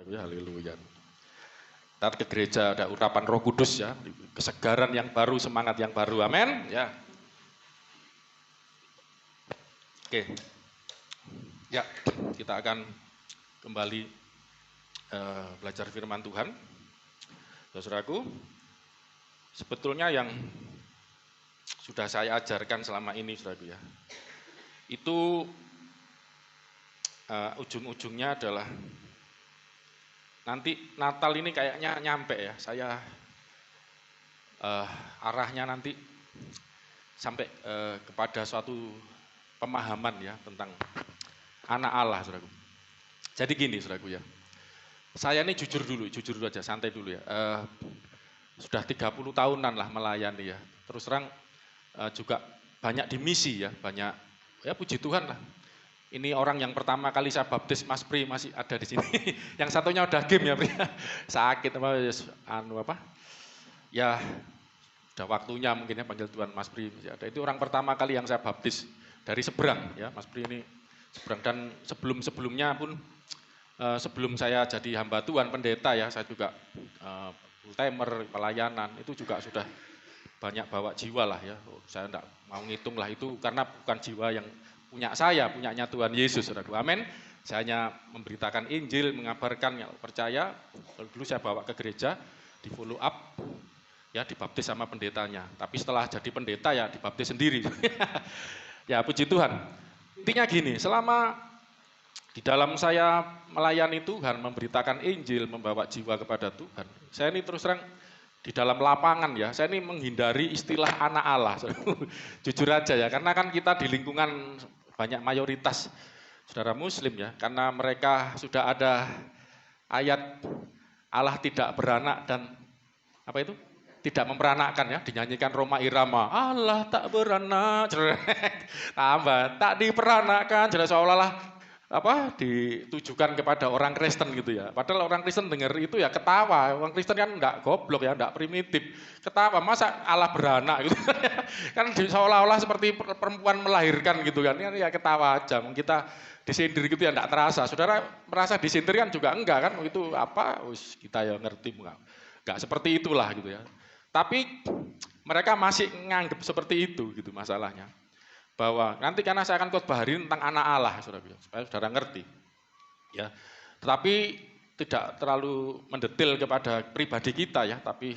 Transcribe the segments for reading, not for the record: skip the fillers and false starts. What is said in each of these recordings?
Ya, haleluya. Ntar ke gereja ada urapan Roh Kudus ya, kesegaran yang baru, semangat yang baru. Amin. Ya. Oke. Ya, kita akan kembali belajar firman Tuhan. Saudaraku, sebetulnya yang sudah saya ajarkan selama ini, saudaraku ya, itu ujung-ujungnya adalah nanti Natal ini kayaknya nyampe ya, saya arahnya nanti sampai kepada suatu pemahaman ya tentang anak Allah, saudaraku. Jadi gini, saudaraku ya, saya ini jujur aja, santai dulu ya. Sudah 30 tahunan lah melayani ya. Terus terang juga banyak di misi ya, banyak ya, puji Tuhan lah. Ini orang yang pertama kali saya baptis, Mas Pri masih ada di sini. Yang satunya udah game ya, Pri. Sakit apa? Ya, udah waktunya mungkin ya panggil Tuhan, Mas Pri masih ada. Itu orang pertama kali yang saya baptis dari seberang ya, Mas Pri ini seberang. Dan sebelum-sebelumnya pun sebelum saya jadi hamba Tuhan, pendeta ya, saya juga full timer, pelayanan, itu juga sudah banyak bawa jiwa lah ya. Saya enggak mau ngitung lah itu karena bukan jiwa yang punya saya, punyanya Tuhan Yesus, saudaraku. Amin. Saya hanya memberitakan Injil, mengabarkan, yang percaya. Dulu saya bawa ke gereja, di follow up, ya dibaptis sama pendetanya. Tapi setelah jadi pendeta ya dibaptis sendiri. Ya puji Tuhan. Intinya gini, selama di dalam saya melayani Tuhan, memberitakan Injil, membawa jiwa kepada Tuhan, saya ini terus terang di dalam lapangan ya, saya ini menghindari istilah anak Allah. Jujur aja ya, karena kan kita di lingkungan banyak mayoritas saudara muslim ya, karena mereka sudah ada ayat Allah tidak beranak dan apa itu? Tidak memperanakkan ya, dinyanyikan Roma Irama, Allah tak beranak, tambah tak diperanakkan, jelas seolah-olah apa ditujukan kepada orang Kristen gitu ya. Padahal orang Kristen dengar itu ya ketawa. Orang Kristen kan enggak goblok ya, enggak primitif. Ketawa, masa Allah beranak gitu. Kan seolah-olah seperti perempuan melahirkan gitu kan. Ya ketawa aja. Kita disindir gitu ya enggak terasa. Saudara merasa disindir kan juga enggak kan. Itu apa? Kita ya ngerti enggak seperti itulah gitu ya. Tapi mereka masih nganggap seperti itu gitu masalahnya. Bahwa nanti karena saya akan khotbah hari ini tentang anak Allah, saudara, supaya saudara ngerti. Ya, tetapi tidak terlalu mendetail kepada pribadi kita ya, tapi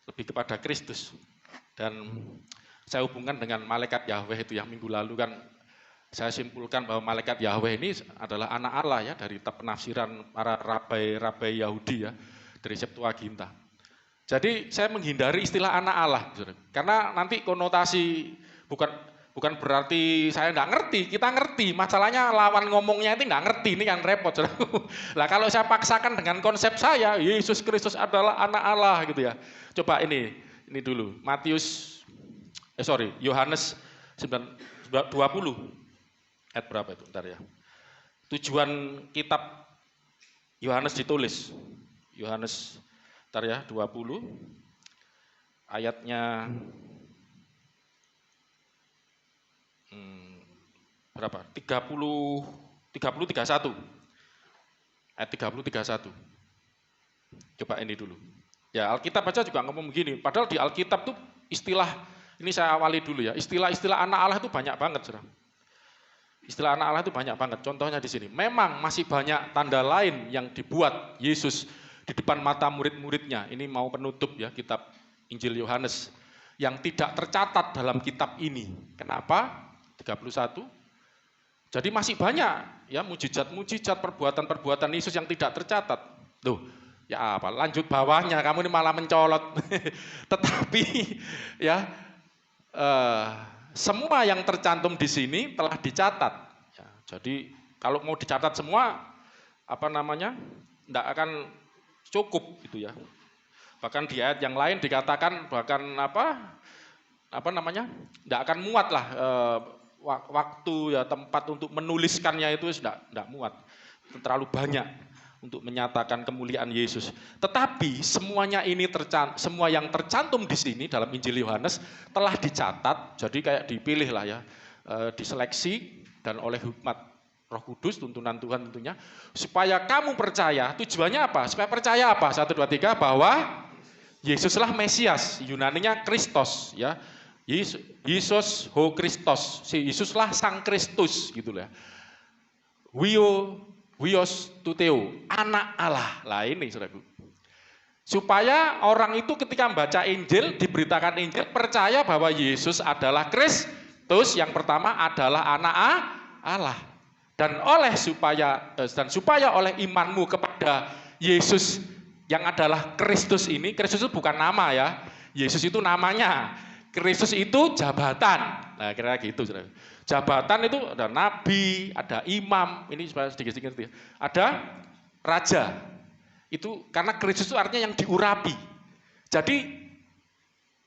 lebih kepada Kristus. Dan saya hubungkan dengan malaikat Yahweh itu yang minggu lalu kan saya simpulkan bahwa malaikat Yahweh ini adalah anak Allah ya, dari penafsiran para rabai Yahudi ya, dari Septuaginta. Jadi saya menghindari istilah anak Allah, saudara, karena nanti konotasi bukan berarti saya nggak ngerti, kita ngerti. Masalahnya lawan ngomongnya itu nggak ngerti, ini kan repot. Lah kalau saya paksakan dengan konsep saya, Yesus Kristus adalah anak Allah gitu ya. Coba ini dulu, Yohanes 20, ayat berapa itu, bentar ya. Tujuan kitab Yohanes ditulis, Yohanes, bentar ya, 20, ayatnya berapa? 31. Ayat 31. Coba ini dulu. Ya, Alkitab aja juga ngomong begini. Padahal di Alkitab tuh istilah, ini saya awali dulu ya. Istilah-istilah anak Allah itu banyak banget, saudara. Istilah anak Allah itu banyak banget. Contohnya di sini. Memang masih banyak tanda lain yang dibuat Yesus di depan mata murid-muridnya. Ini mau penutup ya kitab Injil Yohanes yang tidak tercatat dalam kitab ini. Kenapa? 31. Jadi masih banyak ya mujizat-mujizat, perbuatan-perbuatan Yesus yang tidak tercatat. Tuh, ya apa? Lanjut bawahnya, kamu ini malah mencolot. Tetapi ya semua yang tercantum di sini telah dicatat. Ya, jadi kalau mau dicatat semua, enggak akan cukup gitu ya. Bahkan di ayat yang lain dikatakan bahkan enggak akan muat lah. Waktu ya, tempat untuk menuliskannya itu tidak muat, terlalu banyak untuk menyatakan kemuliaan Yesus. Tetapi semuanya ini semua yang tercantum di sini dalam Injil Yohanes telah dicatat, jadi kayak dipilih lah ya, diseleksi dan oleh hikmat Roh Kudus, tuntunan Tuhan tentunya, supaya kamu percaya. Tujuannya apa? Supaya percaya apa? 1, 2, 3, bahwa Yesuslah Mesias, Yunaninya Kristos, ya. Yesus ho Kristos, si Yesuslah Sang Kristus, gitu ya. Huios tuteo, anak Allah. Lah ini, saudaraku. Supaya orang itu ketika membaca Injil, diberitakan Injil, percaya bahwa Yesus adalah Kristus, yang pertama adalah anak Allah. Dan supaya oleh imanmu kepada Yesus yang adalah Kristus ini, Kristus itu bukan nama ya, Yesus itu namanya, Kristus itu jabatan. Nah kira-kira gitu. Jabatan itu ada nabi, ada imam, ini sedikit-sedikit ya. Ada raja. Itu karena Kristus itu artinya yang diurapi. Jadi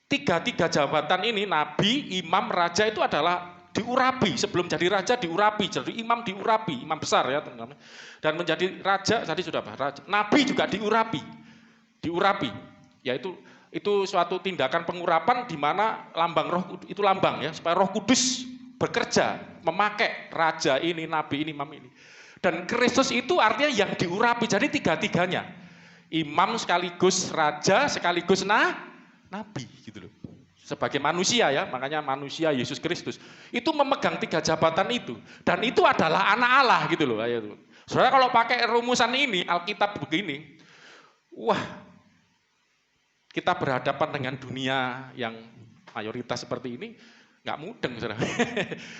tiga jabatan ini, nabi, imam, raja itu adalah diurapi. Sebelum jadi raja diurapi, jadi imam diurapi, imam besar ya teman-teman. Dan menjadi raja tadi sudah raja. Nabi juga diurapi, yaitu itu suatu tindakan pengurapan di mana lambang roh itu lambang ya, supaya Roh Kudus bekerja memakai raja ini, nabi ini, imam ini. Dan Kristus itu artinya yang diurapi. Jadi tiga-tiganya, imam sekaligus raja sekaligus nabi gitu loh. Sebagai manusia ya, makanya manusia Yesus Kristus itu memegang 3 jabatan itu, dan itu adalah anak Allah gitu loh. Soalnya kalau pakai rumusan ini Alkitab begini, wah, kita berhadapan dengan dunia yang mayoritas seperti ini nggak mudeng, saudara.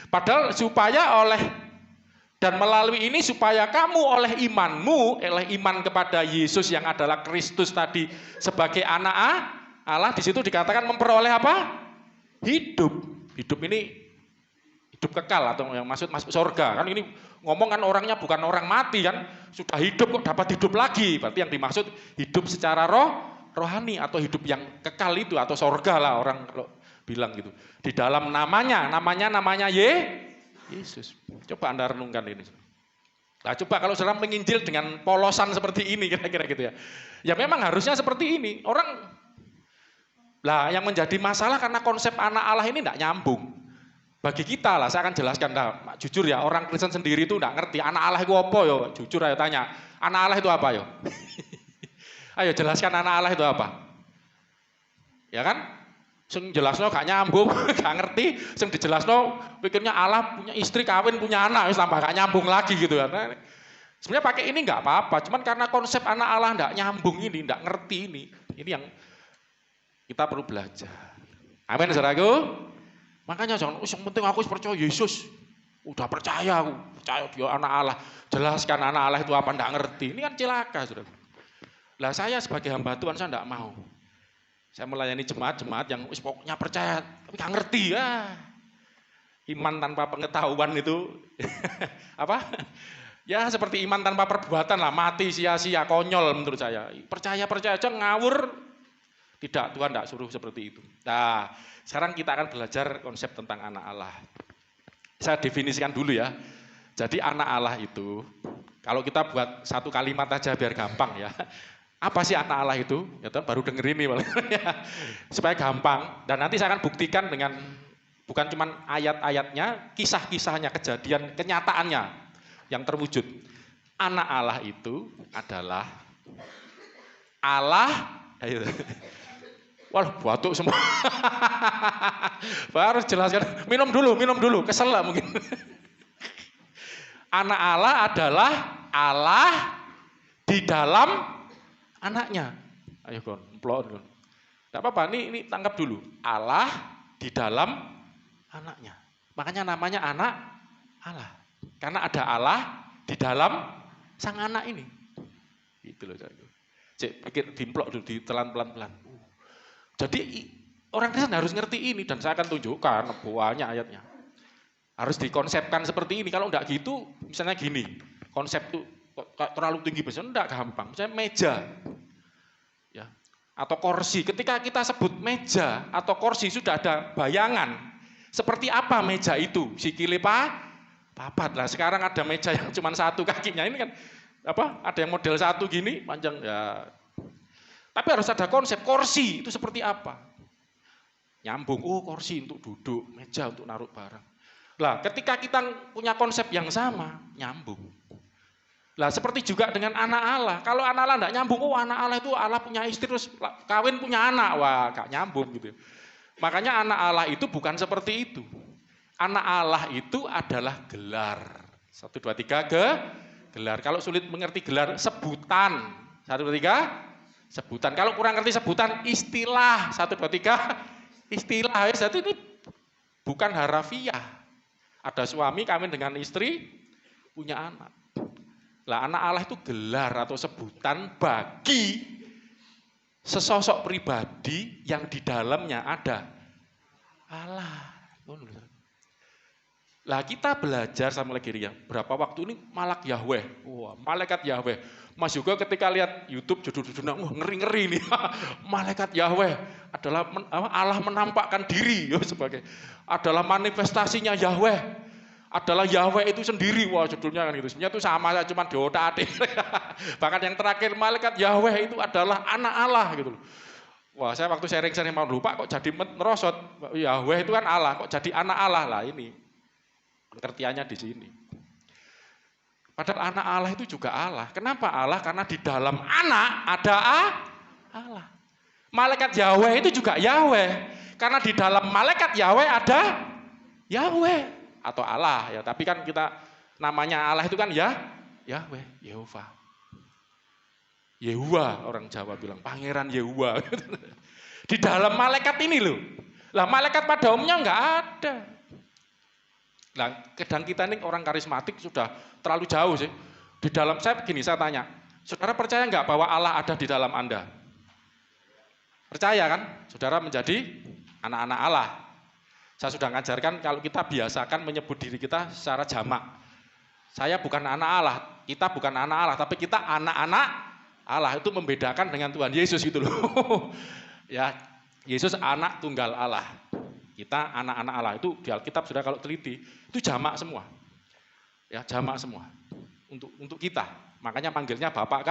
Padahal supaya dan melalui ini supaya kamu oleh imanmu, oleh iman kepada Yesus yang adalah Kristus tadi sebagai anak Allah, di situ dikatakan memperoleh apa? Hidup. Hidup ini hidup kekal atau yang masuk surga. Kan ini ngomong kan orangnya bukan orang mati kan, sudah hidup kok dapat hidup lagi. Berarti yang dimaksud hidup secara rohani atau hidup yang kekal itu atau surga lah orang bilang gitu. Di dalam namanya Yesus. Coba Anda renungkan ini. Nah, coba kalau saudara menginjil dengan polosan seperti ini kira-kira gitu ya. Ya memang harusnya seperti ini. Orang lah yang menjadi masalah karena konsep anak Allah ini tidak nyambung. Bagi kita lah, saya akan jelaskan. Nah, jujur ya, orang Kristen sendiri itu tidak ngerti anak Allah itu apa yo. Jujur ayo tanya, anak Allah itu apa yo? Ayo jelaskan anak Allah itu apa? Ya kan? Sing jelasno gak nyambung, gak ngerti. Sing dijelasno pikirnya Allah punya istri, kawin, punya anak, wis tambah gak nyambung lagi gitu kan. Sebenarnya pakai ini nggak apa-apa, cuman karena konsep anak Allah nggak nyambung ini, nggak ngerti ini yang kita perlu belajar. Amin, saudaraku. Makanya jangan, yang penting aku percaya Yesus. Udah percaya aku, percaya dia anak Allah. Jelaskan anak Allah itu apa, nggak ngerti. Ini kan celaka, saudara. Lah saya sebagai hamba Tuhan saya nggak mau. Saya melayani jemaat-jemaat yang pokoknya percaya, tapi nggak ngerti ya. Iman tanpa pengetahuan itu apa? Ya seperti iman tanpa perbuatan lah, mati sia-sia, konyol menurut saya. Percaya aja ngawur. Tidak, Tuhan tidak suruh seperti itu. Nah, sekarang kita akan belajar konsep tentang anak Allah. Saya definisikan dulu ya. Jadi anak Allah itu, kalau kita buat satu kalimat aja biar gampang ya. Apa sih anak Allah itu? Ya, baru denger ini supaya gampang. Dan nanti saya akan buktikan dengan bukan cuma ayat-ayatnya, kisah-kisahnya, kejadian, kenyataannya yang terwujud. Anak Allah itu adalah Allah. Ayo. Wah, batuk semua. Harus jelaskan. Minum dulu. Kesel lah mungkin. Anak Allah adalah Allah di dalam anaknya. Ayo kon, plon. Enggak apa-apa, ini tangkap dulu. Allah di dalam anaknya. Makanya namanya anak Allah. Karena ada Allah di dalam sang anak ini. Itu loh. Cek pikir dimplok dulu, ditelan pelan-pelan. Jadi orang Kristen harus ngerti ini dan saya akan tunjukkan banyak ayatnya. Harus dikonsepkan seperti ini. Kalau enggak gitu, misalnya gini, konsep itu terlalu tinggi besar, enggak gampang. Misalnya meja, ya, atau kursi. Ketika kita sebut meja atau kursi sudah ada bayangan. Seperti apa meja itu? Sikile papat. Lah sekarang ada meja yang cuma satu kakinya ini kan apa? Ada yang model satu gini panjang ya. Tapi harus ada konsep kursi itu seperti apa? Nyambung, kursi untuk duduk, meja untuk naruh barang. Lah, ketika kita punya konsep yang sama, nyambung. Lah, seperti juga dengan anak Allah. Kalau anak Allah enggak nyambung, oh anak Allah itu Allah punya istri terus kawin punya anak, wah gak nyambung gitu. Makanya anak Allah itu bukan seperti itu. Anak Allah itu adalah gelar. 1, 2, 3 gelar. Kalau sulit mengerti gelar, sebutan. 1, 2, 3 sebutan. Kalau kurang ngerti sebutan, istilah. 1, 2, 3 istilah. Jadi ini bukan harafiah. Ada suami kawin dengan istri, punya anak. Lah anak Allah itu gelar atau sebutan bagi sesosok pribadi yang di dalamnya ada Allah. Lah kita belajar sama lagi ya, berapa waktu ini Malak Yahweh, wah malaikat Yahweh. Mas juga ketika lihat YouTube judul-judulnya, wah ngeri-ngeri nih, malaikat Yahweh adalah Allah menampakkan diri ya, sebagai adalah manifestasinya Yahweh, adalah Yahweh itu sendiri, wah judulnya kan gitu. Sebenarnya itu sama saja, cuma di otak-atik. Bahkan yang terakhir malaikat Yahweh itu adalah anak Allah gitu loh. Wah saya waktu sharing-sharing mau lupa kok jadi merosot, Yahweh itu kan Allah, kok jadi anak Allah lah ini. Pengertiannya di sini. Padahal anak Allah itu juga Allah. Kenapa Allah? Karena di dalam anak ada Allah. Malaikat Yahweh itu juga Yahweh. Karena di dalam malaikat Yahweh ada Yahweh atau Allah ya. Tapi kan kita namanya Allah itu kan ya Yahweh, Yehova. Yehuwa orang Jawa bilang, Pangeran Yehuwa. Di dalam malaikat ini loh. Lah malaikat pada umumnya enggak ada. Nah, kadang kita ini orang karismatik sudah terlalu jauh sih. Di dalam saya tanya, saudara percaya nggak bahwa Allah ada di dalam Anda? Percaya kan? Saudara menjadi anak-anak Allah. Saya sudah ngajarkan kalau kita biasakan menyebut diri kita secara jamak. Saya bukan anak Allah, kita bukan anak Allah, tapi kita anak-anak Allah. Itu membedakan dengan Tuhan Yesus gitu loh. Ya, Yesus anak tunggal Allah. Kita anak-anak Allah, itu di Alkitab sudah kalau teliti, itu jamak semua. Ya, jamak semua. Untuk kita. Makanya panggilnya Bapak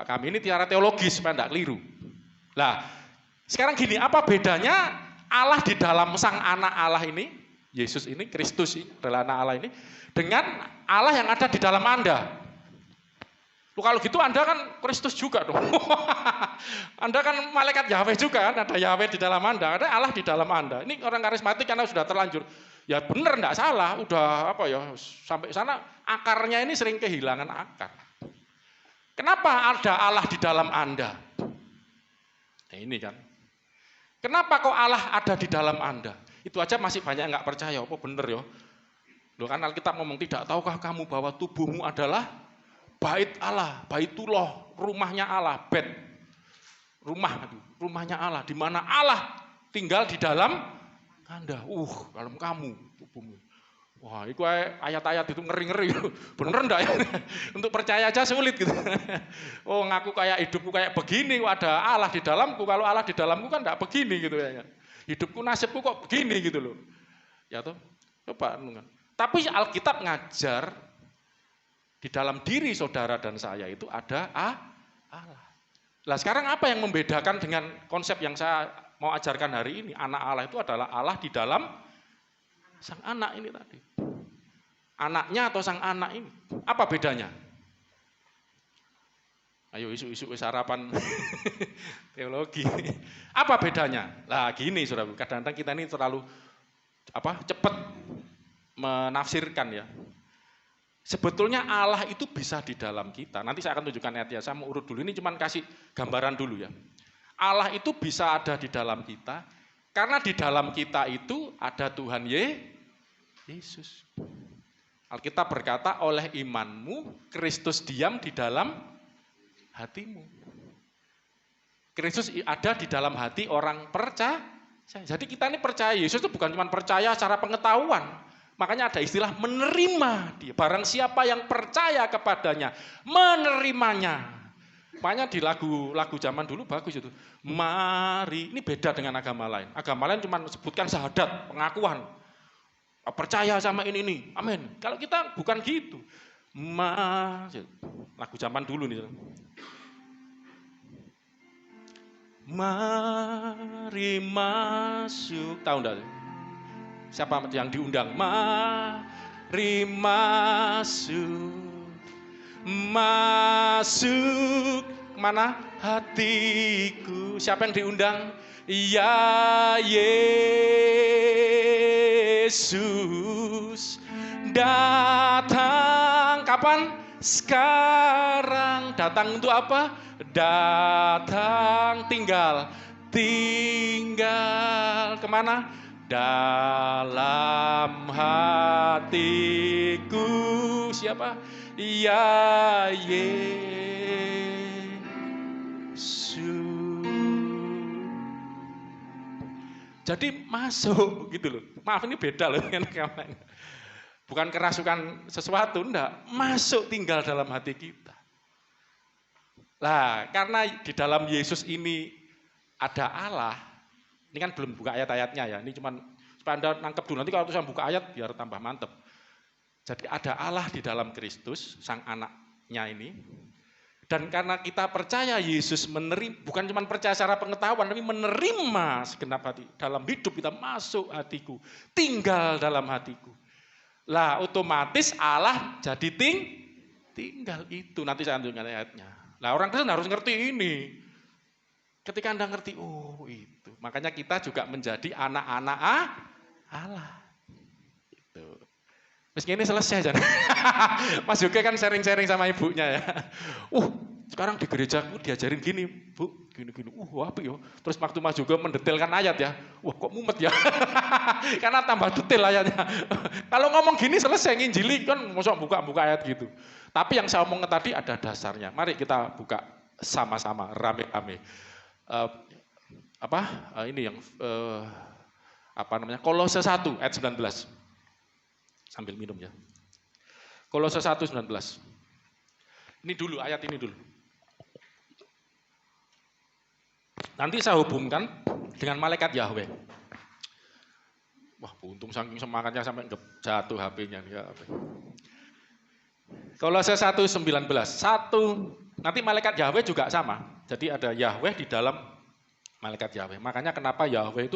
kami. Ini tiara teologis supaya enggak keliru. Lah, sekarang gini, apa bedanya Allah di dalam sang anak Allah ini, Yesus ini, Kristus ini, adalah anak Allah ini, dengan Allah yang ada di dalam Anda? Loh, kalau gitu Anda kan Kristus juga dong. Anda kan malaikat Yahweh juga kan, ada Yahweh di dalam Anda, ada Allah di dalam Anda. Ini orang karismatik karena sudah terlanjur. Ya benar enggak salah, udah apa ya, sampai sana akarnya ini sering kehilangan akar. Kenapa ada Allah di dalam Anda? Nah, ini kan. Kenapa kok Allah ada di dalam Anda? Itu aja masih banyak yang enggak percaya, apa bener ya? Loh kan Alkitab ngomong, tidak tahukah kamu bahwa tubuhmu adalah bait Allah, baitullah, rumahnya Allah, bait. Rumahnya Allah, di mana Allah tinggal di dalam Anda. Dalam kamu, tubuhmu. Wah, itu ayat-ayat itu ngeri-ngeri. Bener enggak ya? Untuk percaya aja sulit gitu. Oh, ngaku kayak hidupku kayak begini, ada Allah di dalamku. Kalau Allah di dalamku kan enggak begini gitu kayaknya. Hidupku, nasibku kok begini gitu loh. Ya toh? Coba. Tapi Alkitab ngajar di dalam diri saudara dan saya itu ada Allah. Nah sekarang apa yang membedakan dengan konsep yang saya mau ajarkan hari ini? Anak Allah itu adalah Allah di dalam sang anak ini tadi. Anaknya atau sang anak ini. Apa bedanya? Ayo isu-isu sarapan teologi. Apa bedanya? Nah gini saudara, kadang-kadang kita ini terlalu cepat menafsirkan ya. Sebetulnya Allah itu bisa di dalam kita. Nanti saya akan tunjukkan ayatnya. Saya mau urut dulu. Ini cuma kasih gambaran dulu ya. Allah itu bisa ada di dalam kita. Karena di dalam kita itu ada Tuhan Yesus. Alkitab berkata, oleh imanmu Kristus diam di dalam hatimu. Kristus ada di dalam hati orang percaya. Jadi kita ini percaya Yesus itu bukan cuma percaya secara pengetahuan. Makanya ada istilah menerima dia. Barang siapa yang percaya kepadanya, menerimanya. Makanya di lagu zaman dulu bagus itu. Mari, ini beda dengan agama lain. Agama lain cuma sebutkan syahadat, pengakuan. Percaya sama ini. Amin. Kalau kita bukan gitu. Lagu zaman dulu nih. Mari masuk. Tahu enggak? Siapa yang diundang? Mari masuk, masuk mana hatiku. Siapa yang diundang? Ya Yesus, datang kapan? Sekarang. Datang untuk apa? Datang, tinggal kemana? Dalam hatiku. Siapa? Ya Yesus. Jadi masuk gitu loh. Maaf ini beda loh dengan kawan. Bukan kerasukan sesuatu, enggak. Masuk tinggal dalam hati kita. Lah, karena di dalam Yesus ini ada Allah. Ini kan belum buka ayat-ayatnya ya. Ini cuman supaya Anda nangkep dulu. Nanti kalau saya buka ayat biar tambah mantep. Jadi ada Allah di dalam Kristus, sang anaknya ini. Dan karena kita percaya Yesus menerima, bukan cuma percaya secara pengetahuan, tapi menerima segenap hati. Dalam hidup kita masuk hatiku, tinggal dalam hatiku. Lah otomatis Allah jadi tinggal itu. Nanti saya tunjukkan ayatnya. Lah orang Kristen harus ngerti ini. Ketika Anda ngerti, oh itu. Makanya kita juga menjadi anak-anak Allah. Itu. Terus ini selesai. Mas Yoga kan sharing-sharing sama ibunya ya. Sekarang di gerejaku diajarin gini, Bu. Gini. Apa ya? Terus waktu Mas Yoga mendetailkan ayat ya. Kok mumet ya? Karena tambah detail ayatnya. Kalau ngomong gini selesai nginjili kan mosok buka ayat gitu. Tapi yang saya omongin tadi ada dasarnya. Mari kita buka sama-sama, rame-rame. Ini yang Kolose 1 ayat 19. Sambil minum ya. Kolose 1 19. Ini dulu, ayat ini dulu. Nanti saya hubungkan dengan malaikat Yahweh. Wah, untung saking semangatnya sampai jatuh HP-nya. Kolose 1:19. Nanti malaikat Yahweh juga sama. Jadi ada Yahweh di dalam malaikat Yahweh. Makanya kenapa Yahweh itu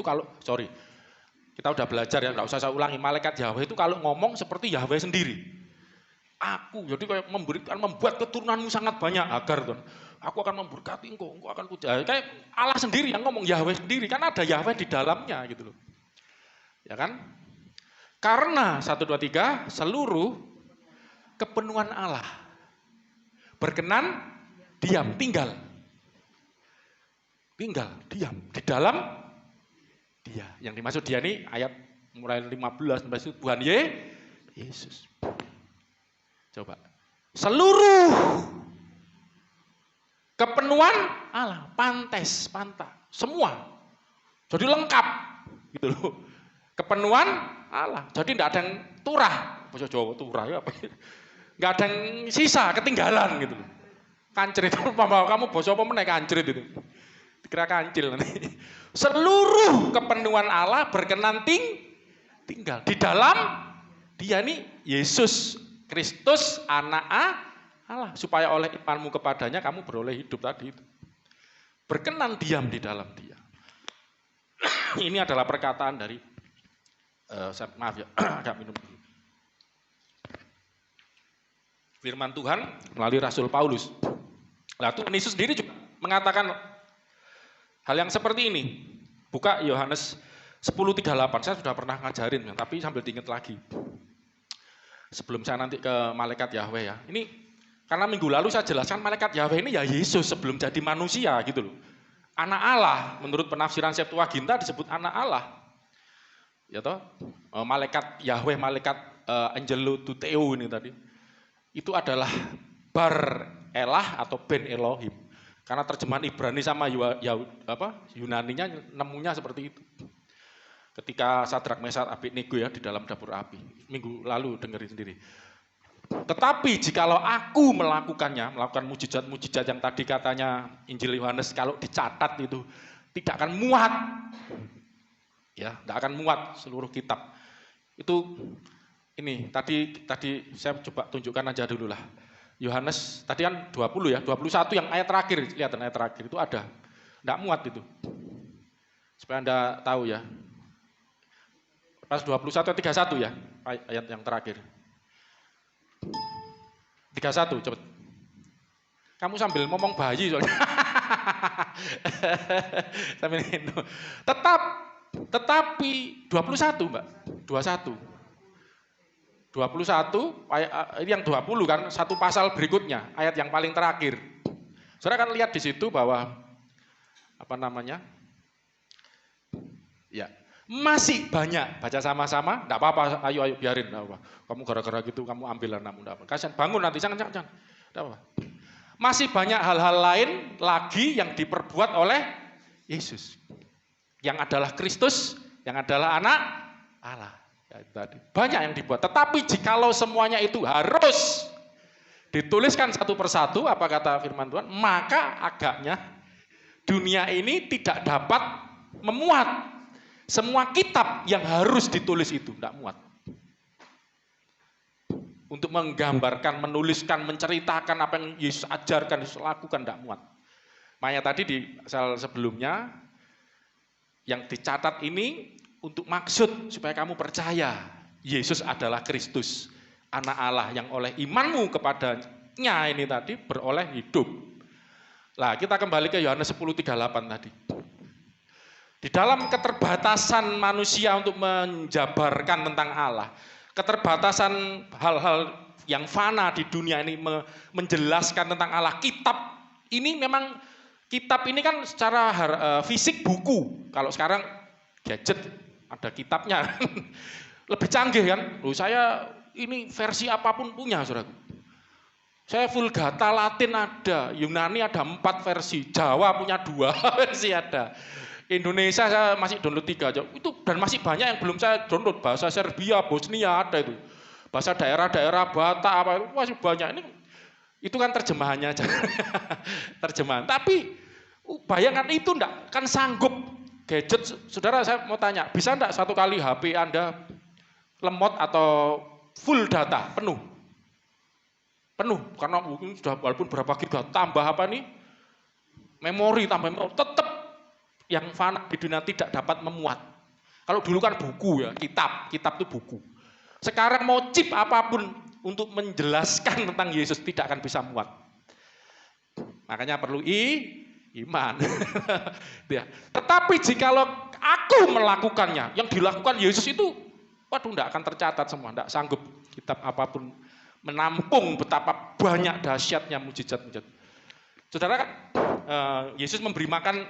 kita udah belajar ya, nggak usah saya ulangi. Malaikat Yahweh itu kalau ngomong seperti Yahweh sendiri. Jadi kayak membuat keturunanmu sangat banyak agar kan. Aku akan memberkati engkau akan kujaga. Kayak Allah sendiri yang ngomong, Yahweh sendiri. Kan ada Yahweh di dalamnya gitu loh. Ya kan? Karena 1, 2, 3 seluruh kepenuhan Allah berkenan, diam, tinggal, diam di dalam Dia. Yang dimaksud Dia ini ayat mulai 15 itu Tuhan Yesus. Coba. Seluruh kepenuhan Allah, panta, semua. Jadi lengkap gitu loh. Kepenuhan Allah. Jadi tidak ada yang turah. Bahasa Jawa turah ya apa? Enggak ada yang sisa, ketinggalan gitu loh. Kancrit, kamu basa apa meneh kancrit itu. Dikira kancil nanti. Seluruh kepenuhan Allah berkenan tinggal di dalam Dia nih, Yesus Kristus anak Allah, supaya oleh imanmu kepadanya kamu beroleh hidup tadi itu. Berkenan diam di dalam Dia. Ini adalah perkataan dari maaf ya, agak minum dulu. Firman Tuhan melalui Rasul Paulus. Nah, Tuhan Yesus sendiri juga mengatakan hal yang seperti ini. Buka Yohanes 10:38. Saya sudah pernah ngajarin, tapi sambil diingat lagi. Sebelum saya nanti ke malaikat Yahweh ya. Ini karena minggu lalu saya jelaskan malaikat Yahweh ini ya Yesus sebelum jadi manusia gitu loh. Anak Allah, menurut penafsiran Septuaginta disebut anak Allah. Ya toh? Malaikat Yahweh, malaikat Angelo Tuteo ini tadi. Itu adalah Bar Elah atau Ben Elohim. Karena terjemahan Ibrani sama Yunaninya nemunya seperti itu. Ketika Sadrak Mesak Abednego ya di dalam dapur api. Minggu lalu dengerin sendiri. Tetapi jikalau aku melakukan mujizat-mujizat yang tadi katanya Injil Yohanes kalau dicatat itu tidak akan muat. Ya, tidak akan muat seluruh kitab. Itu ini tadi saya coba tunjukkan aja dulu lah. Yohanes tadi kan 20 ya, 21 yang ayat terakhir, lihat ayat terakhir itu ada. Tidak muat itu. Supaya Anda tahu ya. Pas 21 31 ya, ayat yang terakhir. 31, cepet. Kamu sambil ngomong bayi soalnya. Sambil itu. Tetapi 21, Mbak. 21. 21, ini yang 20 kan, satu pasal berikutnya, ayat yang paling terakhir. Saudara kan lihat di situ bahwa, apa namanya, ya, masih banyak, baca sama-sama, enggak apa-apa, ayo biarin, enggak apa. Kamu gara-gara gitu, kamu ambil anakmu, enggak apa. Kasihan, bangun nanti, jangan, enggak apa. Masih banyak hal-hal lain lagi yang diperbuat oleh Yesus. Yang adalah Kristus, yang adalah anak Allah. Ya, tadi. Banyak yang dibuat, tetapi jikalau semuanya itu harus dituliskan satu persatu, apa kata firman Tuhan, maka agaknya dunia ini tidak dapat memuat semua kitab yang harus ditulis itu, tidak muat. Untuk menggambarkan, menuliskan, menceritakan apa yang Yesus ajarkan, Yesus lakukan, tidak muat. Makanya tadi di pasal sebelumnya, yang dicatat ini untuk maksud supaya kamu percaya Yesus adalah Kristus, anak Allah yang oleh imanmu kepadanya ini tadi beroleh hidup. Nah, kita kembali ke Yohanes 10:38 tadi. Di dalam keterbatasan manusia untuk menjabarkan tentang Allah, keterbatasan hal-hal yang fana di dunia ini menjelaskan tentang Allah, kitab ini memang, kitab ini kan secara fisik buku, kalau sekarang gadget ada kitabnya, lebih canggih kan. Loh, saya ini versi apapun punya, saudaraku. Saya Vulgata Latin ada, Yunani ada 4 versi, Jawa punya 2 versi ada. Indonesia saya masih download 3 aja. Itu dan masih banyak yang belum saya download, bahasa Serbia, Bosnia ada itu. Bahasa daerah-daerah Batak apa itu masih banyak. Ini itu kan terjemahannya aja. Terjemahan. Tapi bayangkan itu enggak kan sanggup gadget. Saudara, saya mau tanya, bisa enggak satu kali HP Anda lemot atau full data penuh? Penuh, karena mungkin sudah walaupun berapa giga tambah apa nih? Memori tambah memori, tetap yang fana di dunia tidak dapat memuat. Kalau dulu kan buku ya, kitab itu buku. Sekarang mau chip apapun untuk menjelaskan tentang Yesus tidak akan bisa muat. Makanya perlu iman. Ya. Tetapi jikalau aku melakukannya, yang dilakukan Yesus itu, waduh, tidak akan tercatat semua, tidak sanggup kitab apapun menampung betapa banyak dahsyatnya mujizat-mujizat. Saudara kan, Yesus memberi makan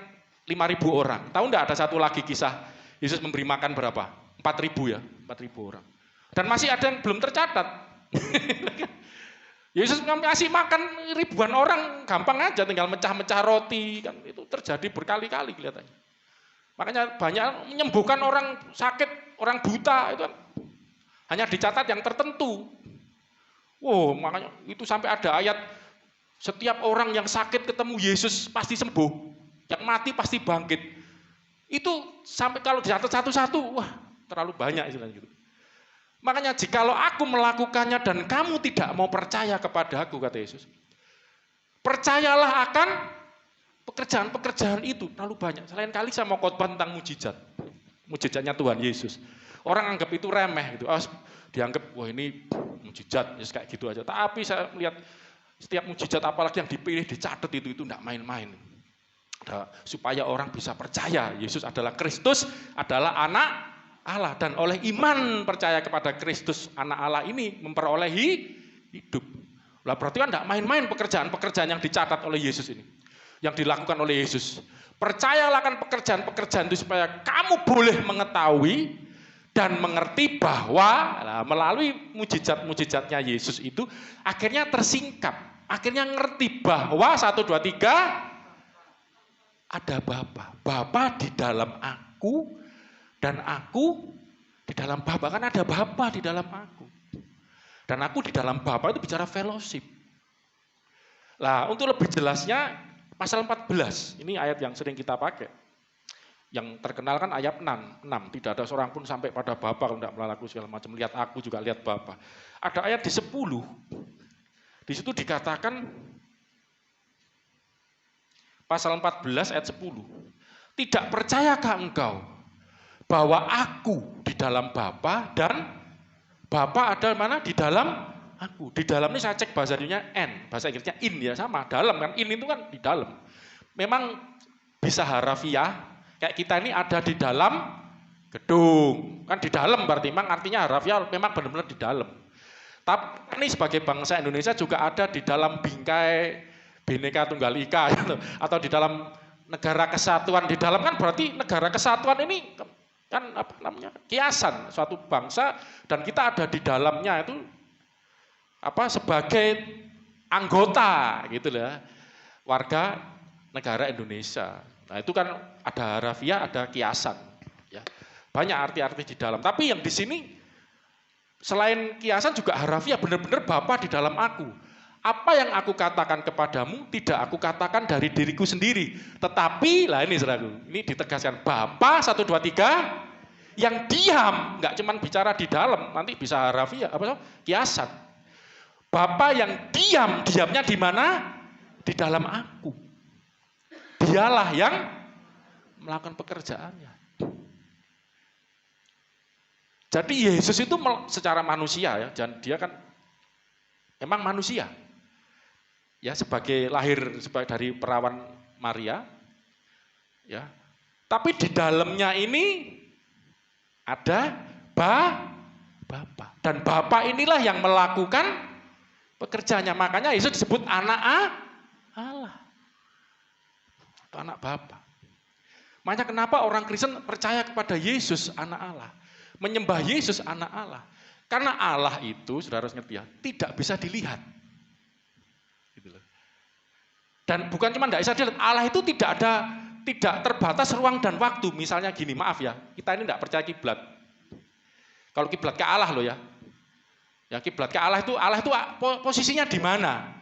5.000 orang. Tahu enggak ada satu lagi kisah Yesus memberi makan berapa? 4.000 ya, 4.000 orang. Dan masih ada yang belum tercatat. Yesus ngasih makan ribuan orang gampang aja, tinggal mecah-mecah roti, kan itu terjadi berkali-kali kelihatannya. Makanya banyak menyembuhkan orang sakit, orang buta itu kan hanya dicatat yang tertentu. Wow, makanya itu sampai ada ayat setiap orang yang sakit ketemu Yesus pasti sembuh. Yang mati pasti bangkit. Itu sampai kalau dicatat satu-satu, wah terlalu banyak istilahnya gitu. Makanya jikalau aku melakukannya dan kamu tidak mau percaya kepada aku, kata Yesus, percayalah akan pekerjaan-pekerjaan itu, terlalu banyak. Selain kali saya mau khotbah tentang mujizatnya Tuhan Yesus. Orang anggap itu remeh gitu, dianggap wah ini mujizat, ya kayak gitu aja. Tapi saya melihat setiap mujizat apalagi yang dipilih, dicatat itu enggak main-main. Supaya orang bisa percaya Yesus adalah Kristus, adalah anak Allah, dan oleh iman percaya kepada Kristus anak Allah ini memperoleh hidup. Lah berarti kan tidak main-main pekerjaan-pekerjaan yang dicatat oleh Yesus ini, yang dilakukan oleh Yesus. Percayalah kan pekerjaan-pekerjaan itu supaya kamu boleh mengetahui dan mengerti bahwa melalui mujizat-mujizatnya Yesus itu akhirnya tersingkap, akhirnya ngerti bahwa 1, 2, 3 ada Bapa di dalam aku, dan aku di dalam Bapa. Kan ada Bapa di dalam aku, dan aku di dalam Bapa, itu bicara fellowship. Lah untuk lebih jelasnya pasal 14, ini ayat yang sering kita pakai. Yang terkenal kan ayat 6, tidak ada seorang pun sampai pada Bapa kalau tidak melalui aku segala macam, lihat aku juga lihat Bapa. Ada ayat di 10, di situ dikatakan pasal 14 ayat 10. Tidak percayakah engkau bahwa aku di dalam Bapa dan Bapa ada mana? Di dalam aku. Di dalam ini saya cek bahasa Indonesianya N, bahasa Inggrisnya in ya sama, dalam kan, in itu kan di dalam. Memang bisa harafiah, kayak kita ini ada di dalam gedung, kan di dalam berarti memang artinya harafiah memang benar-benar di dalam. Tapi ini sebagai bangsa Indonesia juga ada di dalam bingkai Bhinneka Tunggal Ika gitu. Atau di dalam negara kesatuan, di dalam kan berarti negara kesatuan ini kan apa namanya kiasan suatu bangsa dan kita ada di dalamnya itu apa sebagai anggota gitu ya warga negara Indonesia. Nah itu kan ada harafiah, ada kiasan, ya banyak arti-arti di dalam. Tapi yang di sini selain kiasan juga harafiah, benar-benar Bapa di dalam aku. Apa yang aku katakan kepadamu tidak aku katakan dari diriku sendiri, tetapi lah ini saudaraku, ini ditegaskan Bapa 1 2 3 yang diam, nggak cuman bicara di dalam, nanti bisa harafiah apa kiasan. Bapa yang diam, diamnya di mana? Di dalam aku. Dialah yang melakukan pekerjaannya. Jadi Yesus itu secara manusia ya, dan dia kan memang manusia. Ya, sebagai lahir dari perawan Maria. Ya. Tapi di dalamnya ini ada Bapa. Dan Bapa inilah yang melakukan pekerjaannya. Makanya Yesus disebut anak Allah. Atau anak Bapa. Makanya kenapa orang Kristen percaya kepada Yesus anak Allah. Menyembah Yesus anak Allah. Karena Allah itu, saudara harus ngerti ya, tidak bisa dilihat. Gitu loh. Dan bukan cuma tidak bisa dilihat, Allah itu tidak terbatas ruang dan waktu. Misalnya gini, maaf ya, kita ini tidak percaya kiblat. Kalau kiblat ke Allah loh ya. Ya kiblat ke Allah itu posisinya di mana?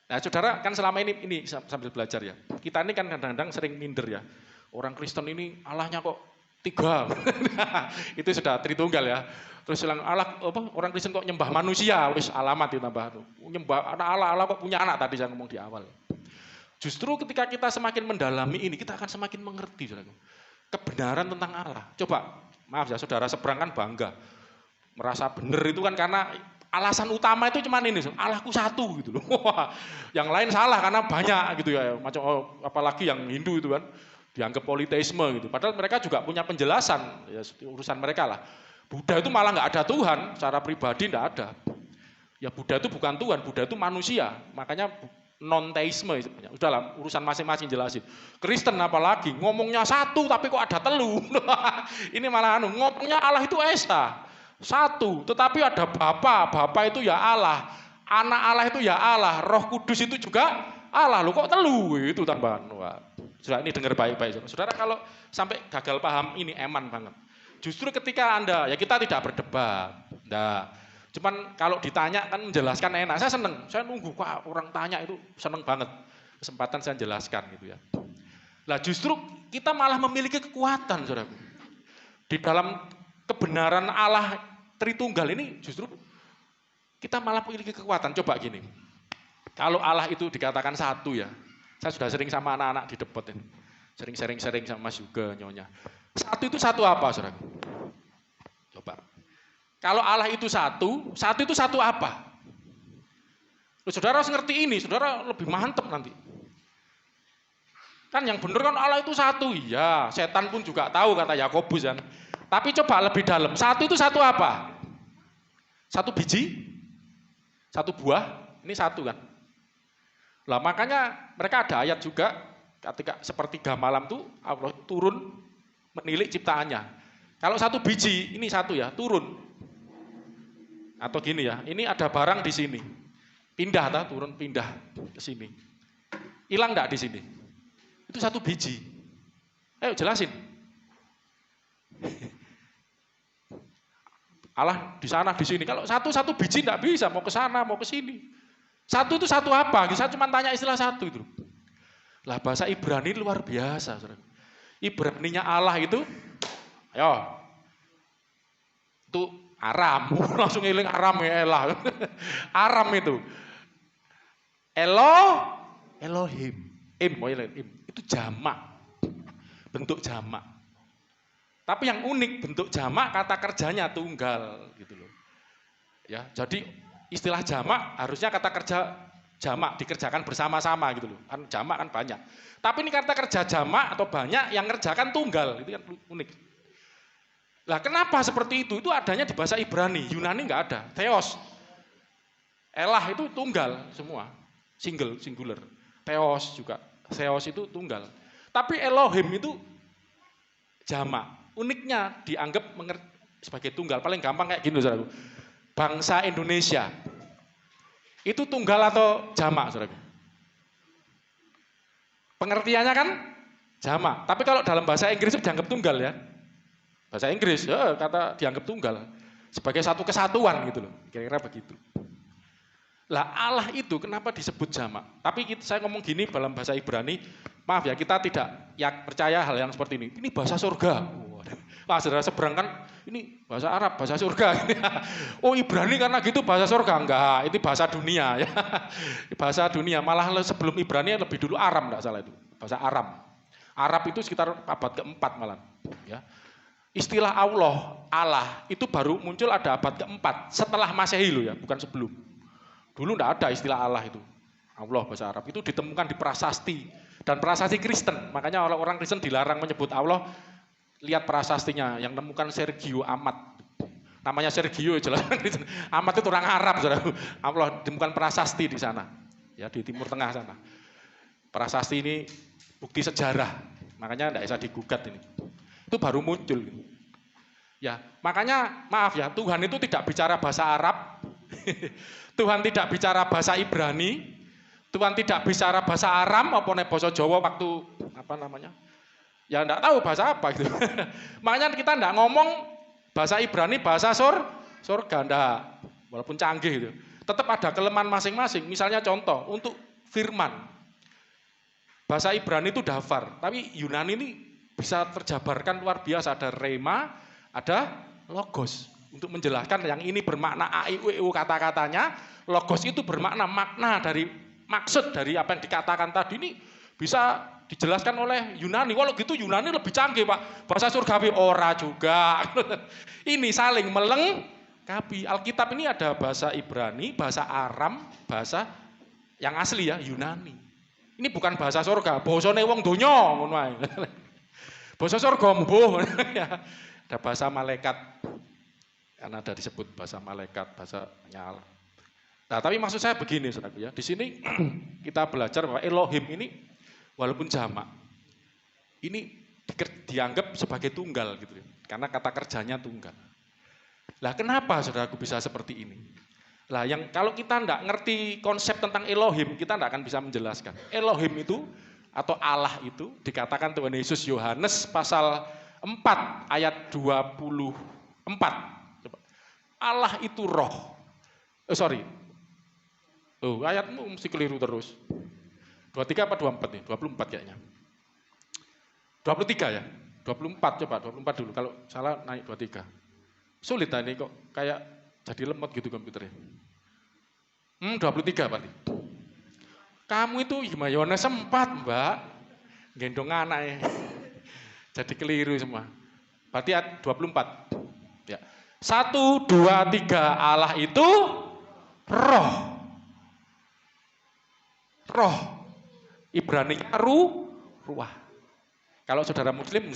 Nah saudara kan selama ini sambil belajar ya. Kita ini kan kadang-kadang sering minder ya. Orang Kristen ini Allahnya kok 3. Itu sudah Tritunggal ya. Terus bilang orang Kristen kok nyembah manusia, wis alamat itu tambah. Nyembah anak Allah kok punya anak tadi saya ngomong di awal. Justru ketika kita semakin mendalami ini, kita akan semakin mengerti saudara. Kebenaran tentang Allah. Coba, maaf ya saudara seberang kan bangga. Merasa benar itu kan karena alasan utama itu cuma ini, Allahku satu gitu loh. Yang lain salah karena banyak gitu ya. Macam apalagi yang Hindu itu kan. Dianggap politeisme gitu. Padahal mereka juga punya penjelasan, ya urusan mereka lah. Buddha itu malah nggak ada Tuhan, secara pribadi nggak ada. Ya Buddha itu bukan Tuhan, Buddha itu manusia. Makanya non-teisme, udahlah urusan masing-masing jelasin. Kristen apalagi ngomongnya satu tapi kok ada telu. Ini malah ngomongnya Allah itu esa, satu, tetapi ada Bapa itu ya Allah, anak Allah itu ya Allah, Roh Kudus itu juga Allah. Lu kok telu itu tambahan. Wah. Saudara ini dengar baik-baik. Saudara kalau sampai gagal paham ini eman banget. Justru ketika Anda, ya kita tidak berdebat. Nah, cuman kalau ditanya kan menjelaskan enak. Saya seneng, saya nunggu kok orang tanya itu seneng banget. Kesempatan saya jelaskan gitu ya. Nah justru kita malah memiliki kekuatan saudaraku. Di dalam kebenaran Allah Tritunggal ini justru kita malah memiliki kekuatan. Coba gini, kalau Allah itu dikatakan satu ya. Saya sudah sering sama anak-anak di debat ini. Sering sama Mas juga nyonya. Satu itu satu apa, saudara? Coba. Kalau Allah itu satu itu satu apa? Saudara harus ngerti ini, saudara lebih mantep nanti. Kan yang benar kan Allah itu satu, iya. Setan pun juga tahu kata Yakobus kan. Tapi coba lebih dalam, satu itu satu apa? Satu biji? Satu buah? Ini satu kan? Lah makanya mereka ada ayat juga ketika sepertiga malam tuh Allah turun menilik ciptaannya. Kalau satu biji ini satu ya turun. Atau gini ya, ini ada barang di sini. Pindah turun pindah ke sini. Hilang enggak di sini? Itu satu biji. Ayo jelasin. Allah di sana di sini. Kalau satu biji enggak bisa mau ke sana mau ke sini. Satu itu satu apa? Saya cuma tanya istilah satu itu. Lah bahasa Ibrani luar biasa. Ibraninya Allah itu, ayo, itu Aram. Langsung ngiling Aram ya elah. Aram itu. Elohim. Im. Itu jamak. Bentuk jamak. Tapi yang unik bentuk jamak kata kerjanya tunggal gitu loh. Ya, jadi istilah jamak harusnya kata kerja jamak dikerjakan bersama-sama gitu loh. Kan jamak kan banyak. Tapi ini kata kerja jamak atau banyak yang ngerjakan tunggal, itu kan unik. Lah kenapa seperti itu? Itu adanya di bahasa Ibrani, Yunani nggak ada. Theos, elah itu tunggal semua, singular. Theos juga, theos itu tunggal. Tapi Elohim itu jamak. Uniknya dianggap sebagai tunggal. Paling gampang kayak gini, saudaraku. Bangsa Indonesia itu tunggal atau jamak, saudaraku? Pengertiannya kan jamak. Tapi kalau dalam bahasa Inggris itu dianggap tunggal ya. Bahasa Inggris ya kata dianggap tunggal sebagai satu kesatuan gitu loh, kira-kira begitu. Lah Allah itu kenapa disebut jamak? Tapi saya ngomong gini dalam bahasa Ibrani, maaf ya kita tidak percaya hal yang seperti ini. Ini bahasa surga. Wah, saudara seberang kan ini bahasa Arab, bahasa surga. Oh Ibrani karena gitu bahasa surga enggak? Itu bahasa dunia ya. Bahasa dunia. Malah sebelum Ibrani lebih dulu Aram, enggak salah itu. Bahasa Aram. Arab itu sekitar abad keempat malah. Ya. Istilah Allah itu baru muncul ada abad keempat setelah Masehi loh ya, bukan sebelum. Dulu enggak ada istilah Allah itu. Allah bahasa Arab itu ditemukan di prasasti dan prasasti Kristen. Makanya orang Kristen dilarang menyebut Allah. Lihat prasastinya yang nemukan Sergio Amat. Namanya Sergio jelas Kristen. Amat itu orang Arab, Saudara. Allah ditemukan prasasti di sana. Ya, di Timur Tengah sana. Prasasti ini bukti sejarah. Makanya enggak bisa digugat ini. Itu baru muncul. Ya, makanya maaf ya, Tuhan itu tidak bicara bahasa Arab. Tuhan tidak bicara bahasa Ibrani. Tuhan tidak bicara bahasa Aram maupun bahasa Jawa waktu apa namanya? Ya enggak tahu bahasa apa gitu. Makanya kita enggak ngomong bahasa Ibrani, bahasa surga enggak. Walaupun canggih gitu. Tetap ada kelemahan masing-masing. Misalnya contoh, untuk firman. Bahasa Ibrani itu dafar, tapi Yunani ini bisa terjabarkan luar biasa, ada rema, ada logos. Untuk menjelaskan yang ini bermakna a, i, u, kata-katanya, logos itu bermakna makna dari maksud dari apa yang dikatakan tadi ini bisa dijelaskan oleh Yunani. Walau gitu Yunani lebih canggih Pak, bahasa surgawi ora juga. Ini saling melengkapi. Alkitab ini ada bahasa Ibrani, bahasa Aram, bahasa yang asli ya Yunani. Ini bukan bahasa surga, bosone wong donya ngono ae. Bahasa surga mbuh. Ada bahasa malaikat. Karena ada disebut bahasa malaikat, bahasa nyala. Nah, tapi maksud saya begini, Saudaraku ya. Di sini kita belajar bahwa Elohim ini walaupun jamak, ini dianggap sebagai tunggal gitu ya. Karena kata kerjanya tunggal. Lah kenapa Saudaraku bisa seperti ini? Lah yang kalau kita enggak ngerti konsep tentang Elohim, kita enggak akan bisa menjelaskan. Elohim itu atau Allah itu dikatakan Tuhan Yesus Yohanes pasal 4 ayat 24. Coba. Allah itu roh. Ayatmu mesti keliru terus. 23 apa 24 nih? 24 kayaknya. 23 ya? 24 coba, 24 dulu. Kalau salah naik 23. Sulit nah ini kok kayak jadi lemot gitu komputernya. 23 berarti. Kamu itu gimana? Yohanes 4 Mbak. Gendong anak ya. Jadi keliru semua. Berarti 24. Ya. 1, 2, 3 Allah itu roh. Roh. Ibrani ruah. Kalau saudara muslim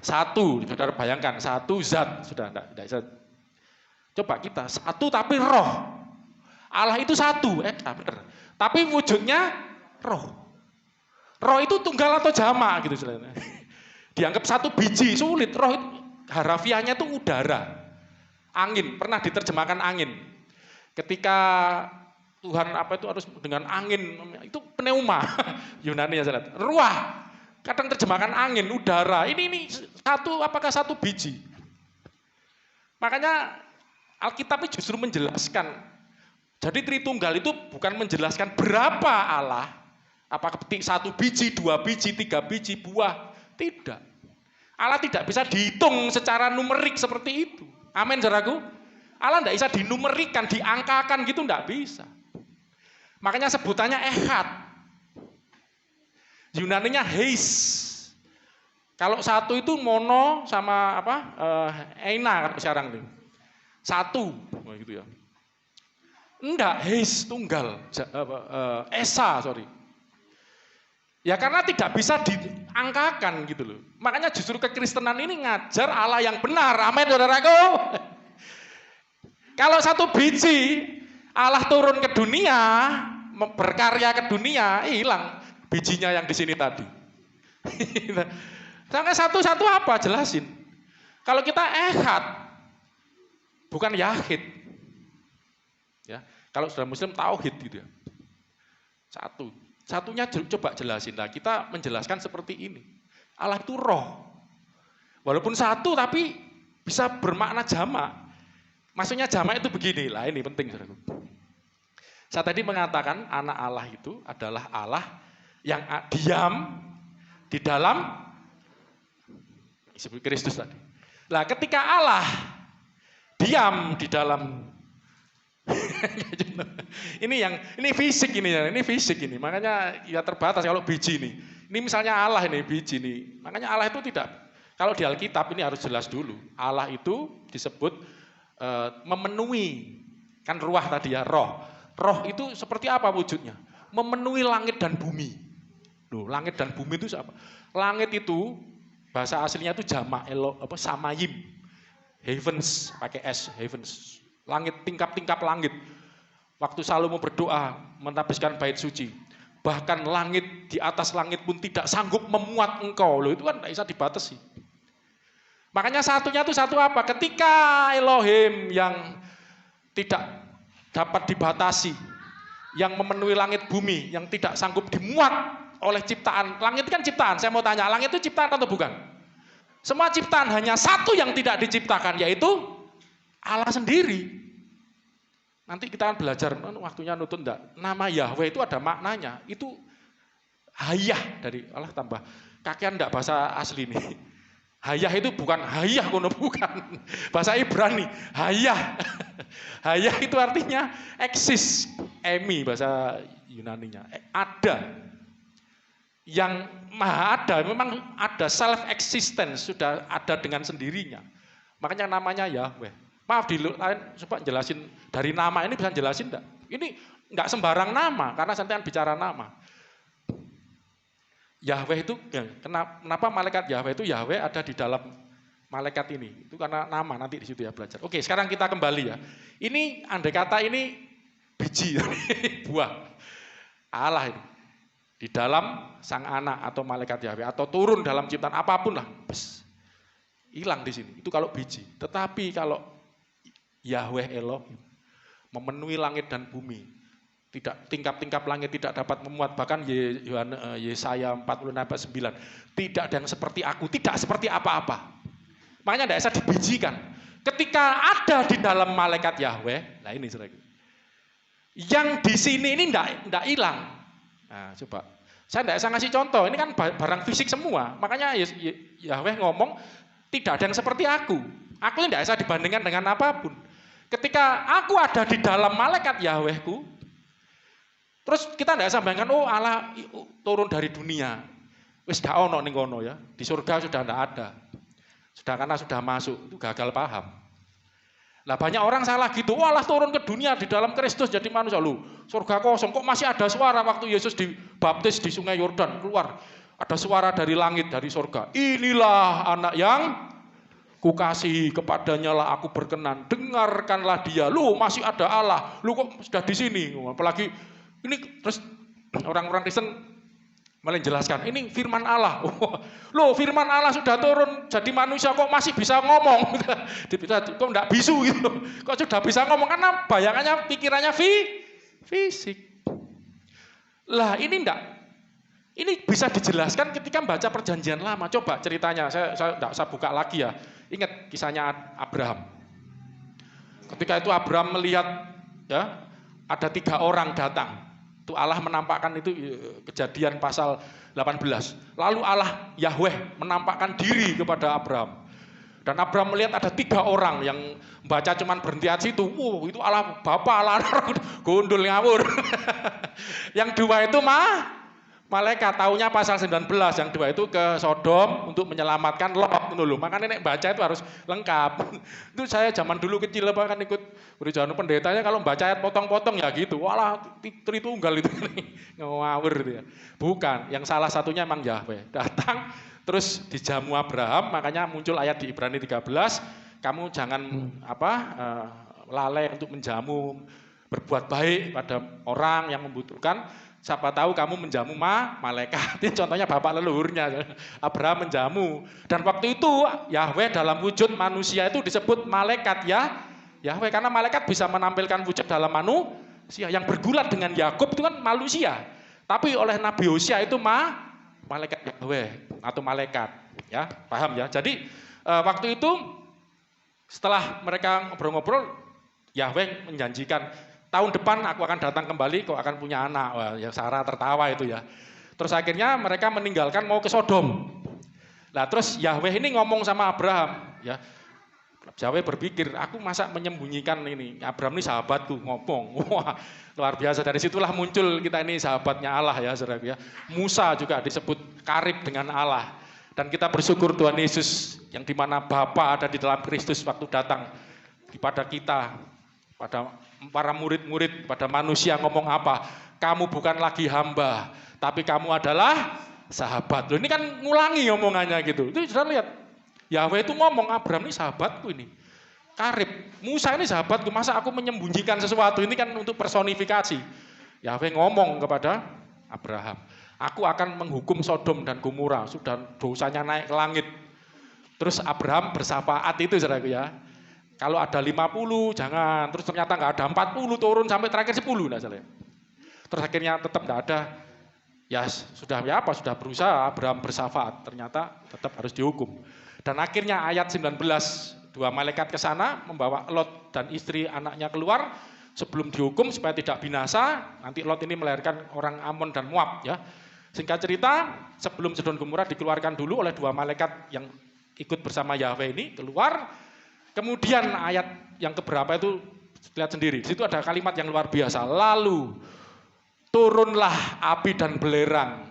satu, saudara bayangkan satu zat, sudah enggak bisa. Coba kita satu tapi roh. Allah itu satu, benar. Tapi wujudnya roh. Roh itu tunggal atau jamak gitu saudara. Dianggap satu biji sulit. Roh itu harafiahnya itu udara. Angin, pernah diterjemahkan angin. Ketika Tuhan apa itu harus dengan angin, itu pneuma. Yunani ya saudara. Ruah. Kadang terjemahkan angin, udara. Ini satu, apakah satu biji? Makanya Alkitab justru menjelaskan. Jadi Tritunggal itu bukan menjelaskan berapa Allah. Apakah satu biji, dua biji, tiga biji buah. Tidak. Allah tidak bisa dihitung secara numerik seperti itu. Amin, saudaraku. Allah tidak bisa dinumerikan, diangkakan gitu, tidak bisa. Makanya sebutannya Ehad. Yunaninya Heis. Kalau satu itu mono sama apa? Eina sekarang nih. Satu, gitu ya. Enggak, heis tunggal, esa, sorry. Ya karena tidak bisa diangkakan gitu loh. Makanya justru kekristenan ini ngajar Allah yang benar. Amin, saudaraku. Kalau satu biji Allah turun ke dunia, berkarya ke dunia, hilang bijinya yang di sini tadi. Karena satu-satu apa? Jelasin. Kalau kita ehad, bukan yahid. Ya, kalau sudah Muslim tauhid gitu ya. Satunya coba jelasin. Nah, kita menjelaskan seperti ini. Allah itu roh. Walaupun satu tapi bisa bermakna jamak. Maksudnya jamak itu begini lah, ini penting saudaraku. Saya tadi mengatakan anak Allah itu adalah Allah yang diam di dalam disebut Kristus tadi. Nah, ketika Allah diam di dalam ini fisik ini fisik ini. Makanya ya terbatas kalau biji ini. Ini misalnya Allah ini biji ini. Makanya Allah itu tidak, kalau di Alkitab ini harus jelas dulu. Allah itu disebut memenuhi, kan ruah tadi ya, roh. Roh itu seperti apa wujudnya? Memenuhi langit dan bumi. Loh, langit dan bumi itu apa? Langit itu bahasa aslinya itu jamak samayim. Heavens pakai S, heavens. Langit, tingkap-tingkap langit. Waktu Salomo berdoa mentabiskan bait suci, bahkan langit di atas langit pun tidak sanggup memuat engkau. Loh, itu kan tidak bisa dibatasi. Makanya satunya itu satu apa? Ketika Elohim yang tidak dapat dibatasi, yang memenuhi langit bumi, yang tidak sanggup dimuat oleh ciptaan. Langit itu kan ciptaan, saya mau tanya, langit itu ciptaan atau bukan? Semua ciptaan, hanya satu yang tidak diciptakan, yaitu Allah sendiri. Nanti kita akan belajar, waktunya nutut enggak. Nama Yahweh itu ada maknanya, itu hayah dari Allah tambah. Kakean enggak bahasa asli nih. Hayah itu bukan hayah kono, bukan. Bahasa Ibrani, hayah. Hayah itu artinya eksis, emi bahasa Yunaninya. Ada. Yang maha ada, memang ada self existence, sudah ada dengan sendirinya. Makanya namanya Yahweh. Maaf coba jelasin dari nama ini, bisa jelasin enggak? Ini enggak sembarang nama, karena santai bicara nama. Yahweh itu, kenapa malaikat Yahweh itu Yahweh ada di dalam malaikat ini? Itu karena nama, nanti di situ ya belajar. Oke, sekarang kita kembali ya. Ini andai kata ini biji, buah Allah ini. Di dalam sang anak atau malaikat Yahweh, atau turun dalam ciptaan apapun lah, hilang di sini. Itu kalau biji. Tetapi kalau Yahweh Elohim memenuhi langit dan bumi, tidak tingkap-tingkap langit tidak dapat memuat, bahkan Yesaya 46:9, tidak ada yang seperti aku, tidak seperti apa-apa. Makanya tidak bisa dibijikan. Ketika ada di dalam malaikat Yahweh, nah ini saudara, yang di sini ini tidak hilang. Nah, coba. Saya tidak bisa ngasih contoh, ini kan barang fisik semua. Makanya Yahweh ngomong, tidak ada yang seperti aku. Aku tidak bisa dibandingkan dengan apapun. Ketika aku ada di dalam malaikat Yahwehku, terus kita tidak bisa bayangkan, oh Allah turun dari dunia. Wis gak ono ning kono ya. Di surga sudah tidak ada. Sudah, karena sudah masuk, itu gagal paham. Nah, banyak orang salah gitu, Allah turun ke dunia di dalam Kristus jadi manusia. Loh, surga kosong, kok masih ada suara waktu Yesus dibaptis di sungai Yordan, keluar. Ada suara dari langit, dari surga. Inilah anak yang kukasihi, kepadanya lah aku berkenan. Dengarkanlah dia. Loh, masih ada Allah. Loh, kok sudah di sini? Apalagi ini terus orang-orang Kristen malah jelaskan, ini firman Allah. Loh, firman Allah sudah turun jadi manusia kok masih bisa ngomong. Kok enggak bisu gitu. Kok sudah bisa ngomong, karena bayangannya, pikirannya fisik. Lah, ini enggak. Ini bisa dijelaskan ketika membaca Perjanjian Lama. Coba ceritanya, saya enggak usah buka lagi ya. Ingat kisahnya Abraham. Ketika itu Abraham melihat ya, ada 3 orang datang. Itu Allah menampakkan, itu Kejadian pasal 18. Lalu Allah Yahweh menampakkan diri kepada Abraham. Dan Abraham melihat ada 3 orang yang baca cuman berhenti di situ. Itu Allah Bapa, Allah Anak, gondol ngawur. Yang 2 itu Malaikat taunya pasal 19 yang 2 itu ke Sodom untuk menyelamatkan Lot dulu. Makanya nek baca itu harus lengkap. Itu saya zaman dulu kecil apa kan ikut berjalan pendetanya kalau baca ayat potong-potong ya gitu. Walah Tritunggal itu ngawur itu ya. Bukan, yang salah satunya emang Yahweh. Datang terus dijamu Abraham, makanya muncul ayat di Ibrani 13, kamu jangan lalai untuk menjamu, berbuat baik pada orang yang membutuhkan. Siapa tahu kamu menjamu malaikat. Ini contohnya bapak leluhurnya. Abraham menjamu. Dan waktu itu Yahweh dalam wujud manusia itu disebut malaikat ya. Yahweh karena malaikat bisa menampilkan wujud dalam manusia. Yang bergulat dengan Yakub itu kan manusia. Tapi oleh Nabi Hosea itu malaikat Yahweh atau malaikat. Ya, paham ya. Jadi waktu itu setelah mereka ngobrol-ngobrol, Yahweh menjanjikan tahun depan aku akan datang kembali, kau akan punya anak. Wah, ya Sarah tertawa itu ya. Terus akhirnya mereka meninggalkan mau ke Sodom. Nah terus Yahweh ini ngomong sama Abraham, ya. Yahweh berpikir, aku masa menyembunyikan ini. Abraham ini sahabatku, ngomong. Wah, luar biasa. Dari situlah muncul kita ini sahabatnya Allah ya, saudara ya. Musa juga disebut karib dengan Allah. Dan kita bersyukur Tuhan Yesus yang dimana Bapa ada di dalam Kristus waktu datang kepada kita, pada para murid-murid, pada manusia ngomong apa? Kamu bukan lagi hamba, tapi kamu adalah sahabat. Loh, ini kan ngulangi omongannya gitu. Itu sudah lihat. Yahweh itu ngomong, Abraham ini sahabatku ini. Karib. Musa ini sahabatku, masa aku menyembunyikan sesuatu? Ini kan untuk personifikasi. Yahweh ngomong kepada Abraham, aku akan menghukum Sodom dan Gomora, sudah dosanya naik ke langit. Terus Abraham bersafaat itu saudaraku ya. Kalau ada 50 jangan, terus ternyata nggak ada 40 turun sampai terakhir 10 enggak salah. Terus akhirnya tetap nggak ada. Ya sudah berusaha Abraham bersafaat, ternyata tetap harus dihukum. Dan akhirnya ayat 19, 2 malaikat ke sana membawa Lot dan istri anaknya keluar sebelum dihukum supaya tidak binasa. Nanti Lot ini melahirkan orang Amon dan Moab ya. Singkat cerita, sebelum Sodom Gomora dikeluarkan dulu oleh 2 malaikat yang ikut bersama Yahweh ini keluar. Kemudian ayat yang keberapa itu lihat sendiri. Di situ ada kalimat yang luar biasa. Lalu turunlah api dan belerang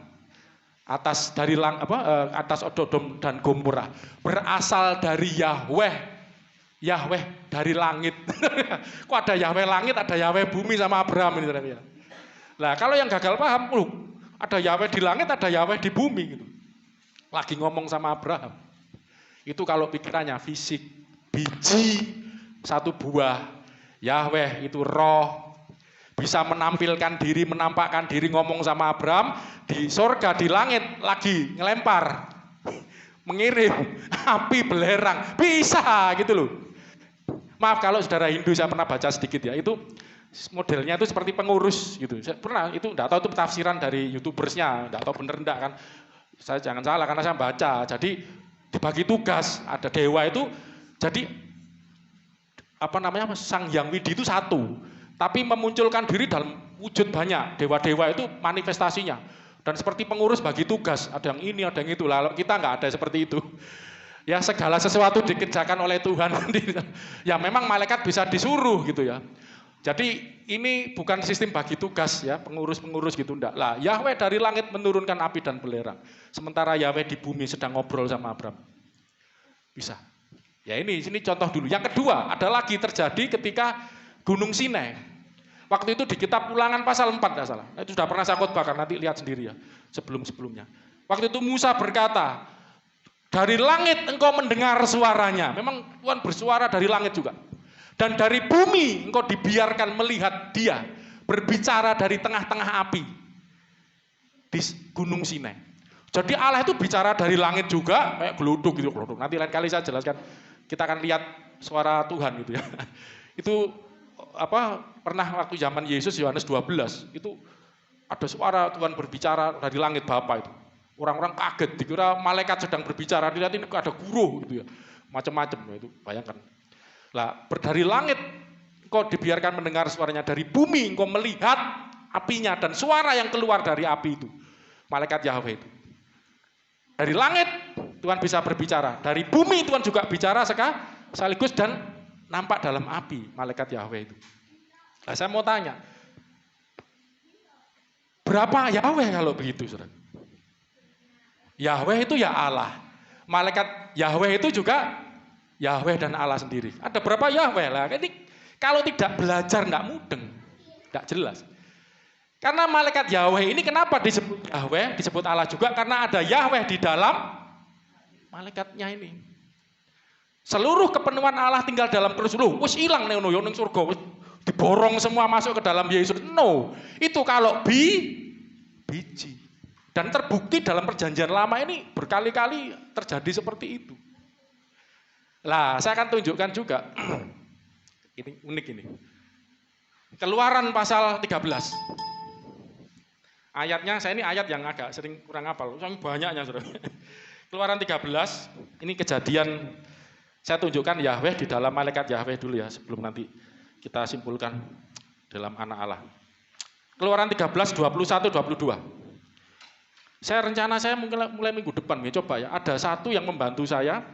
atas Sodom dan Gomora, berasal dari Yahweh. Yahweh dari langit. Kok ada Yahweh langit, ada Yahweh bumi sama Abraham ini. Nah, kalau yang gagal paham, ada Yahweh di langit, ada Yahweh di bumi gitu. Lagi ngomong sama Abraham. Itu kalau pikirannya fisik. Biji satu buah. Yahweh itu roh, bisa menampilkan diri, menampakkan diri, ngomong sama Abraham di sorga, di langit lagi ngelempar, mengirim api belerang, bisa gitu loh. Maaf kalau saudara Hindu saya pernah baca sedikit ya, itu modelnya itu seperti pengurus gitu. Saya pernah itu enggak tahu itu tafsiran dari YouTubersnya, enggak tahu bener enggak kan. Saya jangan salah karena saya baca. Jadi dibagi tugas, ada dewa itu. Jadi Sang Hyang Widi itu satu, tapi memunculkan diri dalam wujud banyak. Dewa-dewa itu manifestasinya. Dan seperti pengurus bagi tugas, ada yang ini, ada yang itu. Lalu kita nggak ada seperti itu. Ya segala sesuatu dikerjakan oleh Tuhan. Ya memang malaikat bisa disuruh gitu ya. Jadi ini bukan sistem bagi tugas ya, pengurus-pengurus gitu enggak. Lah Yahweh dari langit menurunkan api dan belerang. Sementara Yahweh di bumi sedang ngobrol sama Abraham. Bisa. Ya ini contoh dulu. Yang kedua, ada lagi terjadi ketika Gunung Sinai. Waktu itu di kitab Ulangan pasal 4 enggak salah. Itu sudah pernah saya khotbahkan, nanti lihat sendiri ya, sebelum-sebelumnya. Waktu itu Musa berkata, dari langit engkau mendengar suaranya. Memang Tuhan bersuara dari langit juga. Dan dari bumi engkau dibiarkan melihat dia berbicara dari tengah-tengah api di Gunung Sinai. Jadi Allah itu bicara dari langit juga, kayak geluduk gitu. Nanti lain kali saya jelaskan. Kita akan lihat suara Tuhan gitu ya. Itu pernah waktu zaman Yesus Yohanes 12 itu ada suara Tuhan berbicara dari langit Bapa itu. Orang-orang kaget dikira malaikat sedang berbicara, dilihat ini ada guru gitu ya. Macam-macam itu, bayangkan. Lah, dari langit kau dibiarkan mendengar suaranya, dari bumi engkau melihat apinya dan suara yang keluar dari api itu. Malaikat Yahweh itu. Dari langit Tuhan bisa berbicara, dari bumi Tuhan juga bicara sekaligus dan nampak dalam api malaikat Yahweh itu. Nah, saya mau tanya, Berapa Yahweh kalau begitu, saudara? Yahweh itu ya Allah. Malaikat Yahweh itu juga Yahweh dan Allah sendiri. Ada berapa Yahweh lah? Ini kalau tidak belajar nggak mudeng, nggak jelas. Karena malaikat Yahweh ini kenapa disebut Yahweh, disebut Allah juga karena ada Yahweh di dalam malaikatnya ini. Seluruh kepenuhan Allah tinggal dalam Kristus. Loh, wis ilang ning surga, wis diborong semua masuk ke dalam Yesus. No, itu kalau biji. Dan terbukti dalam perjanjian lama ini berkali-kali terjadi seperti itu. Lah, saya akan tunjukkan juga. Ini unik ini. Keluaran pasal 13. Ayatnya, saya ini ayat yang agak sering kurang hafal, soalnya banyaknya saudara. Keluaran 13, ini kejadian, saya tunjukkan Yahweh di dalam malaikat Yahweh dulu ya, sebelum nanti kita simpulkan dalam anak Allah. Keluaran 13, 21, 22. Saya mulai minggu depan, ya coba ya, ada satu yang membantu saya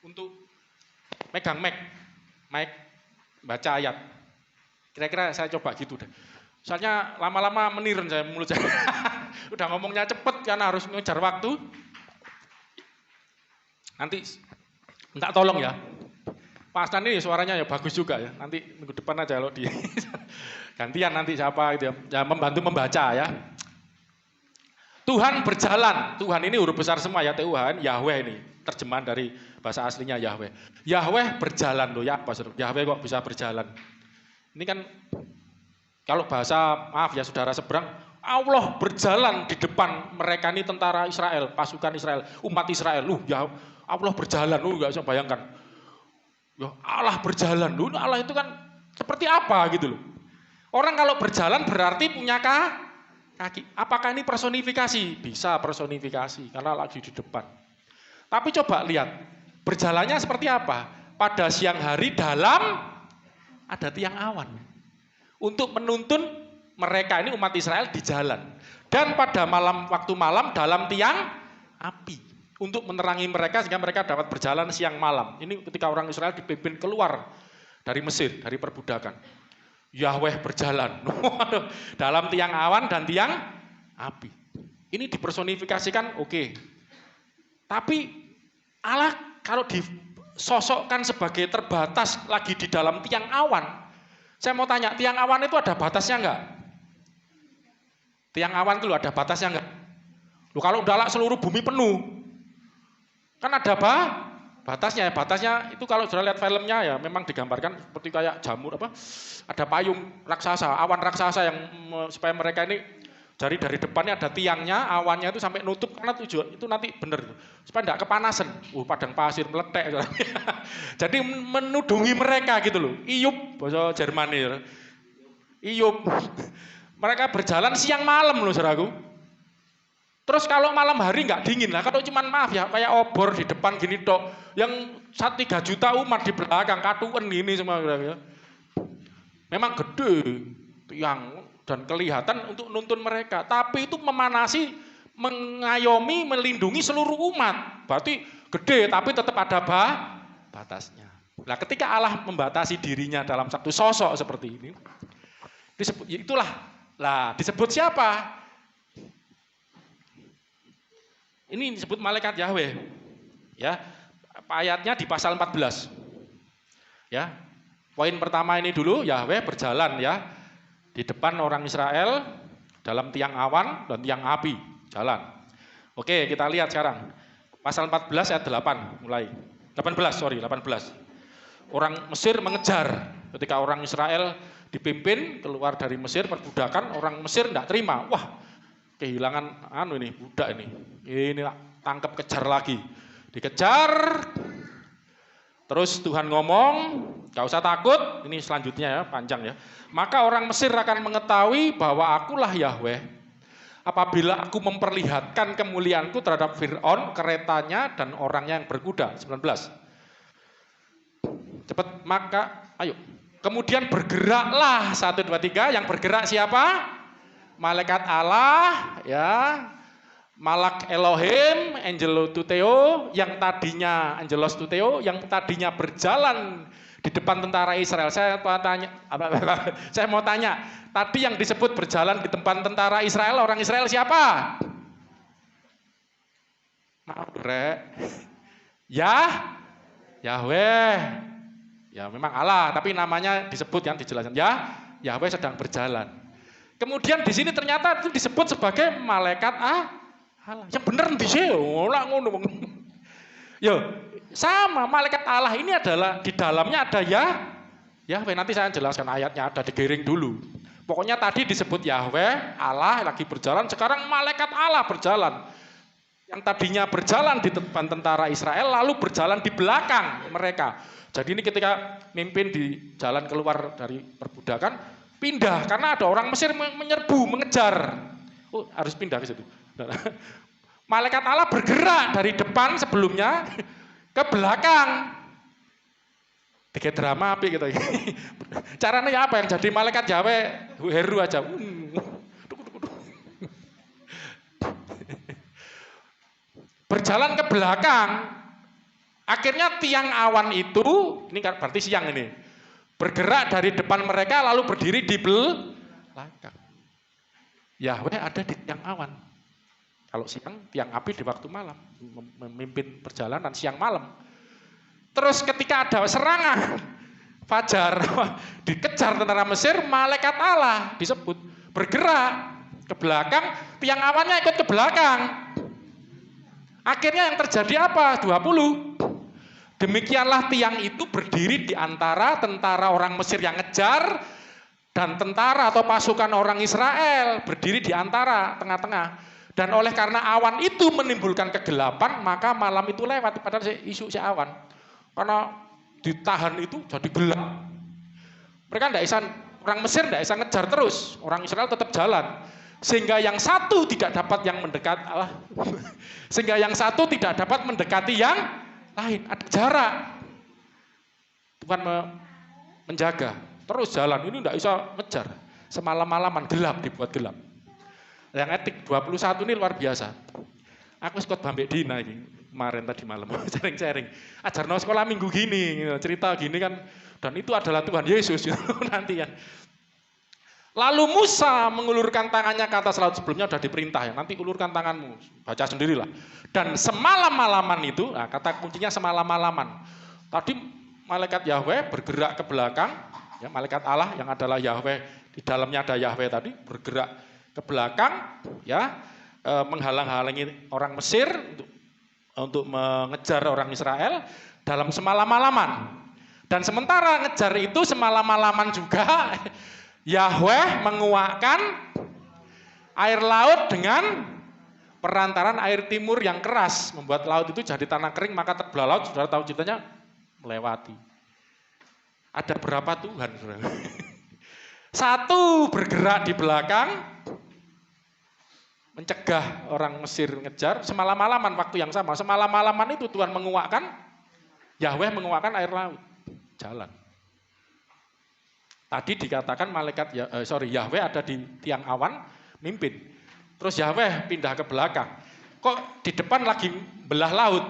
untuk megang mic baca ayat. Kira-kira saya coba gitu deh. Soalnya lama-lama meniren saya mulut saya. Udah ngomongnya cepet karena harus ngejar waktu. Nanti minta tolong ya. Pak Asnan ini suaranya ya bagus juga ya. Nanti minggu depan aja kalau di gantian nanti siapa gitu ya. Ya membantu membaca ya. Tuhan berjalan. Tuhan ini huruf besar semua ya. Tuhan Yahweh ini. Terjemahan dari bahasa aslinya Yahweh. Yahweh berjalan loh ya. Yahweh kok bisa berjalan. Ini kan kalau bahasa, maaf ya saudara seberang, Allah berjalan di depan mereka ini tentara Israel, pasukan Israel, umat Israel. Ya Allah berjalan, nggak bisa bayangkan. Ya Allah berjalan, Allah itu kan seperti apa gitu loh. Orang kalau berjalan berarti punya kaki. Apakah ini personifikasi? Bisa personifikasi, karena lagi di depan. Tapi coba lihat, berjalannya seperti apa? Pada siang hari dalam ada tiang awan. Untuk menuntun mereka ini umat Israel di jalan. Dan pada waktu malam dalam tiang api. Untuk menerangi mereka sehingga mereka dapat berjalan siang malam. Ini ketika orang Israel dipimpin keluar dari Mesir, dari perbudakan. Yahweh berjalan. Dalam tiang awan dan tiang api. Ini dipersonifikasikan oke. Tapi Allah kalau disosokkan sebagai terbatas lagi di dalam tiang awan. Saya mau tanya, tiang awan itu ada batasnya enggak? Tiang awan itu ada batasnya enggak? Loh, kalau udah seluruh bumi penuh, kan ada batasnya. Batasnya itu kalau sudah lihat filmnya ya memang digambarkan seperti kayak jamur ada payung raksasa, awan raksasa yang supaya mereka ini dari depannya ada tiangnya, awannya itu sampai nutup karena tujuan itu nanti bener supaya enggak kepanasan. Padang pasir meletek. Jadi menudungi mereka gitu loh. Iyup bahasa Jerman ya. Iyup. Mereka berjalan siang malam loh saudaraku. Terus kalau malam hari enggak dingin lah. Kalau cuman maaf ya kayak obor di depan gini tok, yang 3 juta umat di belakang katuen gini semua ya. Memang gede tiang dan kelihatan untuk nuntun mereka. Tapi itu memanasi, mengayomi, melindungi seluruh umat. Berarti gede tapi tetap ada batasnya. Nah ketika Allah membatasi dirinya dalam satu sosok seperti ini, disebut siapa? Ini disebut malaikat Yahweh. Ya, ayatnya di pasal 14. Ya, poin pertama ini dulu, Yahweh berjalan ya. Di depan orang Israel dalam tiang awan dan tiang api jalan. Oke, kita lihat sekarang. Pasal 14 ayat 8 mulai. 18. Orang Mesir mengejar ketika orang Israel dipimpin keluar dari Mesir perbudakan, orang Mesir tidak terima. Wah, kehilangan budak ini. Ini tangkap kejar lagi. Dikejar. Terus Tuhan ngomong, gak usah takut, ini selanjutnya ya, panjang ya. Maka orang Mesir akan mengetahui bahwa akulah Yahweh, apabila aku memperlihatkan kemuliaanku terhadap Fir'aun, keretanya, dan orangnya yang berkuda. 19. Cepat, maka, ayo. Kemudian bergeraklah, 1, 2, 3, yang bergerak siapa? Malaikat Allah, ya. Malak Elohim, Angelo Tuteo, yang tadinya Angelos Tuteo, yang tadinya berjalan di depan tentara Israel. Saya mau tanya, tadi yang disebut berjalan di depan tentara Israel, orang Israel siapa? Maaf, Rek. Yahweh. Ya memang Allah, tapi namanya disebut yang dijelaskan. Yahweh sedang berjalan. Kemudian di sini ternyata itu disebut sebagai malaikat Allah. Yang bener di sini, ngono. Yo, sama malaikat Allah ini adalah di dalamnya ada Yahweh. Nanti saya jelaskan ayatnya, ada digiring dulu. Pokoknya tadi disebut Yahweh, Allah lagi berjalan, sekarang malaikat Allah berjalan. Yang tadinya berjalan di depan tentara Israel lalu berjalan di belakang mereka. Jadi ini ketika mimpin di jalan keluar dari perbudakan, pindah karena ada orang Mesir menyerbu, mengejar. Oh, harus pindah ke situ. Malaikat Allah bergerak dari depan sebelumnya ke belakang. Kayak drama apa gitu. Caranya apa yang jadi malaikat Yahweh Heru aja. Berjalan ke belakang. Akhirnya tiang awan itu, ini berarti siang ini, bergerak dari depan mereka lalu berdiri di belakang. Yahweh ada di tiang awan. Kalau siang, tiang api di waktu malam, memimpin perjalanan siang malam. Terus ketika ada serangan fajar, dikejar tentara Mesir, malaikat Allah disebut bergerak ke belakang, tiang awannya ikut ke belakang. Akhirnya yang terjadi apa? 20. Demikianlah tiang itu berdiri di antara tentara orang Mesir yang ngejar dan tentara atau pasukan orang Israel berdiri di antara tengah-tengah. Dan oleh karena awan itu menimbulkan kegelapan, maka malam itu lewat padahal isu si awan. Karena ditahan itu jadi gelap. Mereka orang Mesir tidak bisa ngejar terus, orang Israel tetap jalan. Sehingga yang satu tidak dapat mendekati yang lain, ada jarak. Tuhan menjaga, terus jalan, ini tidak bisa ngejar. Semalam-malaman gelap, dibuat gelap. Yang etik 21 ini luar biasa. Aku ikut Bambek Dina ini kemarin tadi malam, sharing-sharing. Ajarno sekolah minggu gini, cerita gini kan, dan itu adalah Tuhan Yesus nanti kan. Lalu Musa mengulurkan tangannya ke atas laut, sebelumnya sudah diperintah ya, nanti ulurkan tanganmu, baca sendirilah. Dan semalam-malaman itu, nah kata kuncinya semalam-malaman. Tadi malaikat Yahweh bergerak ke belakang, ya, malaikat Allah yang adalah Yahweh, di dalamnya ada Yahweh tadi, bergerak ke belakang, ya, menghalang-halangi orang Mesir untuk mengejar orang Israel dalam semalam-malaman. Dan sementara ngejar itu semalam-malaman juga, Yahweh menguakkan air laut dengan perantaran air timur yang keras, membuat laut itu jadi tanah kering, maka terbelah laut, saudara tahu ceritanya, melewati. Ada berapa Tuhan, saudara? Satu bergerak di belakang, mencegah orang Mesir ngejar, semalam-malaman waktu yang sama, semalam-malaman itu Tuhan menguakkan, Yahweh menguakkan air laut, jalan. Tadi dikatakan Yahweh ada di tiang awan, mimpin. Terus Yahweh pindah ke belakang. Kok di depan lagi belah laut?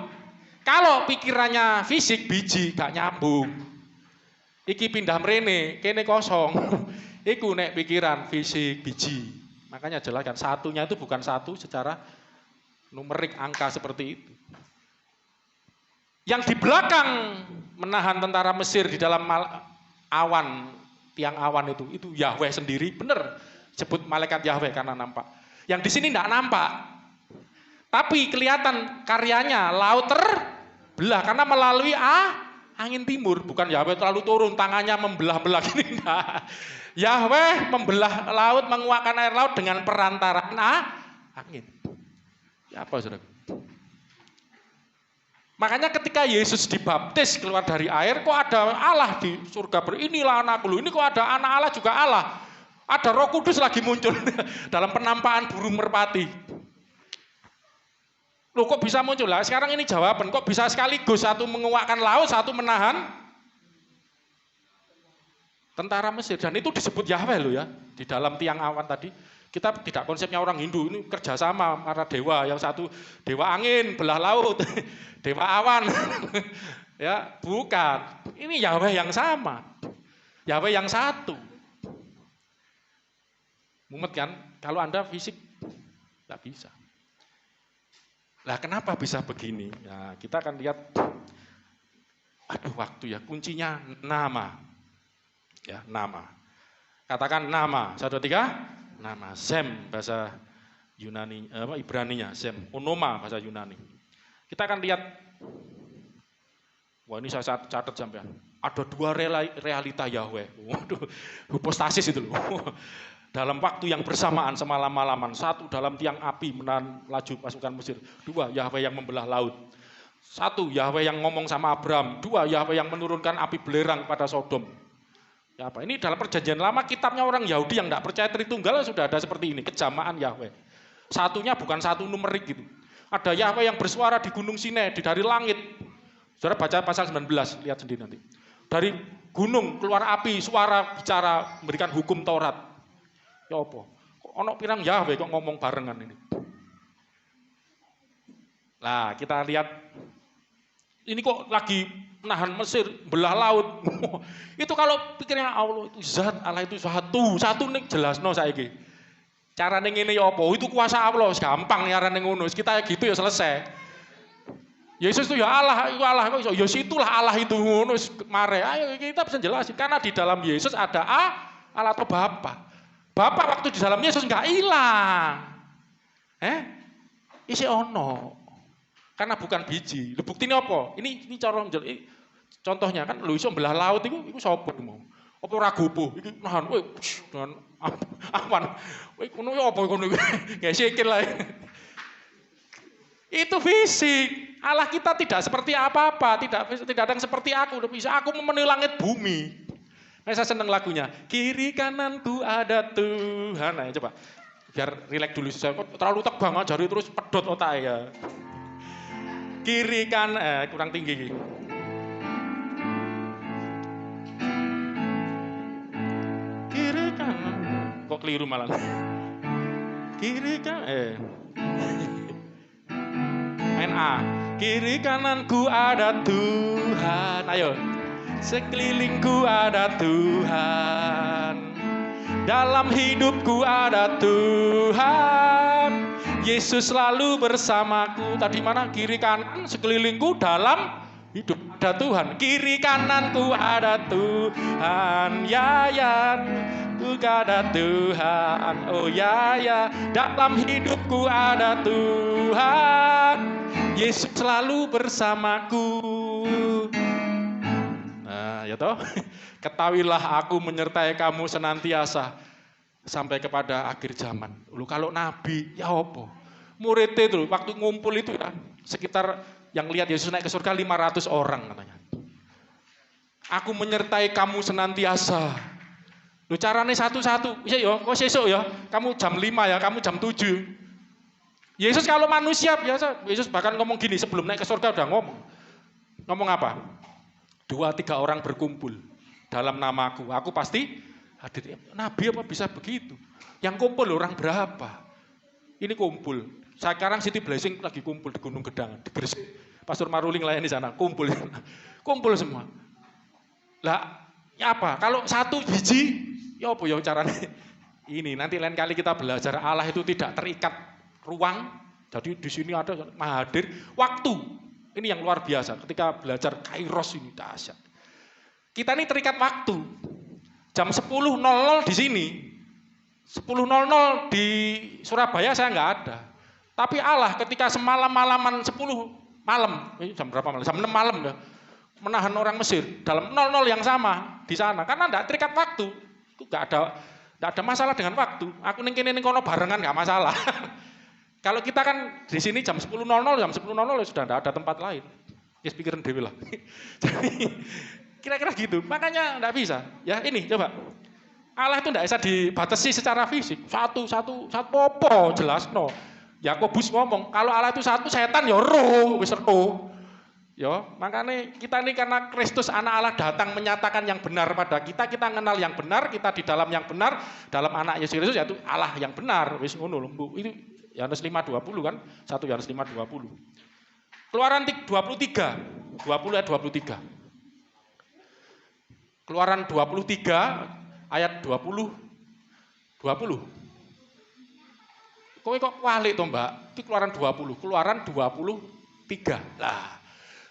Kalau pikirannya fisik biji, gak nyambung. Iki pindah mrene, kene kosong. Iku nek pikiran fisik biji. Makanya jelaskan satunya itu bukan satu secara numerik angka seperti itu. Yang di belakang menahan tentara Mesir di dalam awan, tiang awan itu Yahweh sendiri, benar sebut malaikat Yahweh karena nampak. Yang di sini tidak nampak, tapi kelihatan karyanya, laut terbelah karena melalui angin timur, bukan Yahweh terlalu turun tangannya membelah-belah gini, enggak. Yahweh membelah laut, menguakkan air laut dengan perantaraan angin. Ya apa saudara? Makanya ketika Yesus dibaptis keluar dari air, kok ada Allah di surga, inilah anakku, ini kok ada anak Allah juga Allah. Ada Roh Kudus lagi muncul dalam penampakan burung merpati. Loh kok bisa muncul lah? Sekarang ini jawaban, kok bisa sekaligus satu menguakkan laut, satu menahan tentara Mesir. Dan itu disebut Yahweh loh ya, di dalam tiang awan tadi. Kita tidak konsepnya orang Hindu, ini kerjasama para dewa, yang satu dewa angin, belah laut, dewa awan, Ya, bukan. Ini Yahweh yang sama. Yahweh yang satu. Mumet kan? Kalau Anda fisik, tidak bisa. Lah kenapa bisa begini? Nah, kita akan lihat, waktu ya, kuncinya nama. Ya, nama. Katakan nama, 1, 2, 3, nama. Sem, bahasa Yunani, Ibraninya, Sem. Onoma, bahasa Yunani. Kita akan lihat, wah ini saya catat sampean. Ada 2 realita Yahweh. Waduh, hypostasis itu loh. Dalam waktu yang bersamaan semalam-malaman. 1 dalam tiang api menahan laju pasukan Mesir. 2 Yahweh yang membelah laut. 1 Yahweh yang ngomong sama Abraham. 2 Yahweh yang menurunkan api belerang pada Sodom. Ya apa? Ini dalam perjanjian lama kitabnya orang Yahudi yang tidak percaya Tritunggal sudah ada seperti ini. Kejamaan Yahweh. Satunya bukan 1 numerik gitu. Ada Yahweh yang bersuara di Gunung Sinai dari langit. Saudara baca pasal 19, lihat sendiri nanti. Dari gunung keluar api, suara bicara, memberikan hukum Taurat. Ya apa? Kok ono pirang Yahweh kok ngomong barengan ini? Nah, kita lihat ini kok lagi menahan Mesir, belah laut. Itu kalau pikirnya Allah itu zat, Allah itu satu nih jelas no saiki. Cara ngene ya apa? Itu kuasa Allah, gampang nyarane ngono. Kita gitu ya selesai. Yesus itu ya Allah, itu Allah kok iso. Ya situlah Allah itu ngono mare. Ayo kita bisa jelasin karena di dalam Yesus ada Allah atau Bapa. Bapa waktu di dalam Yesus enggak hilang. Isi ono. Karena bukan biji. Lho buktine apa? Ini cara contohnya kan lho iso belah laut iku sapa mau? Apa ora gopo? Iki nahan kowe dengan aman. Kowe ngono ya apa ngono iki? Nggak sikil lah. Itu fisik. Allah kita tidak seperti apa-apa, tidak ada yang seperti aku, udah bisa aku memenuhi langit bumi. Nah, saya seneng lagunya. Kiri kananku ada Tuhan. Nah, coba. Biar rileks dulu. Saya terlalu tegang aja terus pedot otak ya. Kiri kanan kurang tinggi. Kiri kanan. Kok keliru malah. Kiri kanan. Main A. Kiri kananku ada Tuhan. Ayo. Sekelilingku ada Tuhan. Dalam hidupku ada Tuhan. Yesus selalu bersamaku. Tadi mana? Kiri kanan sekelilingku dalam hidup ada Tuhan. Kiri kananku ada Tuhan. Ya ada Tuhan. Oh ya. Dalam hidupku ada Tuhan. Yesus selalu bersamaku. Nah, ya toh. Ketahuilah aku menyertai kamu senantiasa sampai kepada akhir zaman. Lu kalau nabi, ya apa? Murid itu waktu ngumpul itu ya, sekitar yang lihat Yesus naik ke surga 500 orang katanya. Aku menyertai kamu senantiasa. Lu carane satu-satu. Iya ya, kok sesuk ya. Kamu jam 5 ya, kamu jam 7. Yesus kalau manusia biasa, Yesus bahkan ngomong gini sebelum naik ke surga udah ngomong. Ngomong apa? 2-3 orang berkumpul dalam namaku, aku pasti hadir. Nabi apa bisa begitu? Yang kumpul orang berapa? Ini kumpul. Sekarang City Blessing lagi kumpul di Gunung Gedang, di Gresik. Pastor Maruling layan di sana, kumpul semua. Lah, ya apa? Kalau 1 biji, ya apa ya caranya? Ini nanti lain kali kita belajar Allah itu tidak terikat ruang. Jadi di sini ada hadir waktu. Ini yang luar biasa ketika belajar Kairos ini dahsyat. Kita ini terikat waktu. Jam 10.00 di sini. 10.00 di Surabaya saya nggak ada. Tapi Allah ketika semalam-malaman 10 malam, jam berapa malam? Jam 6 malam ya. Menahan orang Mesir dalam 00 yang sama di sana. Karena enggak terikat waktu. Itu enggak ada masalah dengan waktu. Aku ning kene ning kono barengan enggak masalah. Kalau kita kan di sini jam 10.00, jam 10.00 sudah tidak ada tempat lain. Ya pikiran dewi lah. Jadi kira-kira gitu. Makanya tidak bisa. Ya ini coba. Allah itu tidak bisa dibatasi secara fisik. Satu popo jelas no. Yakobus ngomong kalau Allah itu satu, setan ya roh, wis roh. Ya, makanya kita ini karena Kristus anak Allah datang menyatakan yang benar pada kita kenal yang benar, kita di dalam yang benar, dalam anak Yesus Kristus yaitu Allah yang benar. Wis ngono lho, Bu. Itu Yohanes 5:20 kan? 1 Yohanes 5:20. Keluaran 23. 20 ayat 23. Keluaran 23 ayat 20. Kowe kok walik to, Mbak? Itu Keluaran 20. Keluaran 23. Lah,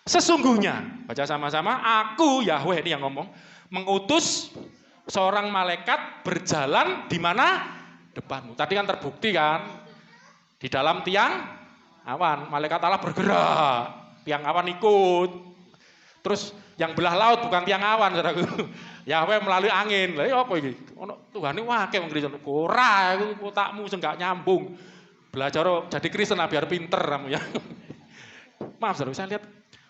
sesungguhnya, baca sama-sama, aku Yahweh ini yang ngomong, mengutus seorang malaikat berjalan di mana? Depanmu. Tadi kan terbukti kan, di dalam tiang awan, malaikat Allah bergerak, tiang awan ikut. Terus yang belah laut bukan tiang awan, saudaraku. Yahweh melalui angin. Lah apa iki? Ono Tuhan iki wake wong Kristen. Ora, iku otakmu sing gak nyambung. Belajar jadi Kristen biar pinter kamu ya. Maaf, saudara, saya lihat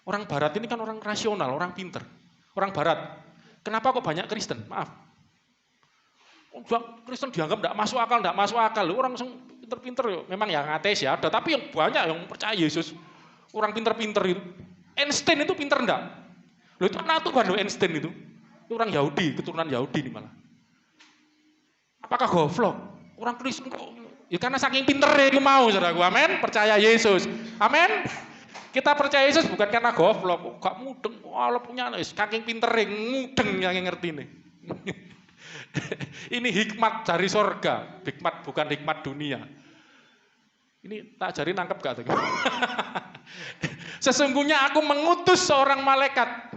orang barat ini kan orang rasional, orang pinter. Orang barat. Kenapa kok banyak Kristen? Maaf. Kristen dianggap enggak masuk akal. Orang yang pinter-pinter memang yang ateis ya ada, tapi yang banyak yang percaya Yesus. Orang pinter-pinter itu. Einstein itu pinter enggak? Loh itu anak Tuhan loh Einstein itu. Itu orang Yahudi, keturunan Yahudi nih malah. Apakah goblok? Orang Kristen kok? Ya karena saking pinternya itu mau, saudaraku. Amin. Percaya Yesus. Amin. Kita percaya Yesus bukan karena goblok. Gak mudeng. Walau punya saking pinternya, mudeng yang ngerti nih. Ini hikmat dari sorga. Hikmat bukan hikmat dunia. Ini tak jari nangkep gak tuh? Sesungguhnya aku mengutus seorang malaikat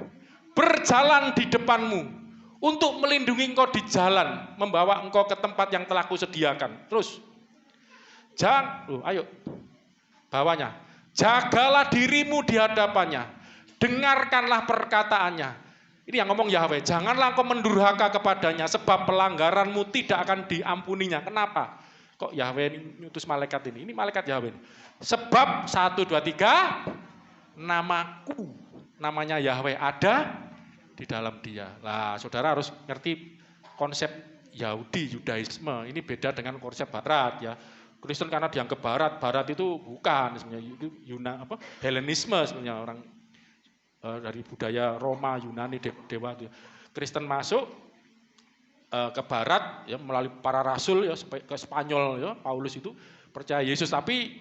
berjalan di depanmu untuk melindungi engkau di jalan, membawa engkau ke tempat yang telah kusediakan. Terus, ayo, bawahnya. Jagalah dirimu di hadapannya, dengarkanlah perkataannya. Ini yang ngomong Yahweh, janganlah engkau mendurhaka kepadanya, sebab pelanggaranmu tidak akan diampuninya. Kenapa? Kok Yahweh ini nyutus malaikat ini? Ini malaikat Yahweh. Sebab 1, 2, 3, namaku, namanya Yahweh ada di dalam dia. Lah, saudara harus ngerti konsep Yahudi, Yudaisme. Ini beda dengan konsep Barat ya. Kristen karena dianggap Barat itu bukan sebenarnya itu Helenisme sebenarnya orang dari budaya Roma, Yunani, dewa itu. Kristen masuk ke Barat ya melalui para rasul ya sampai ke Spanyol ya, Paulus itu percaya Yesus, tapi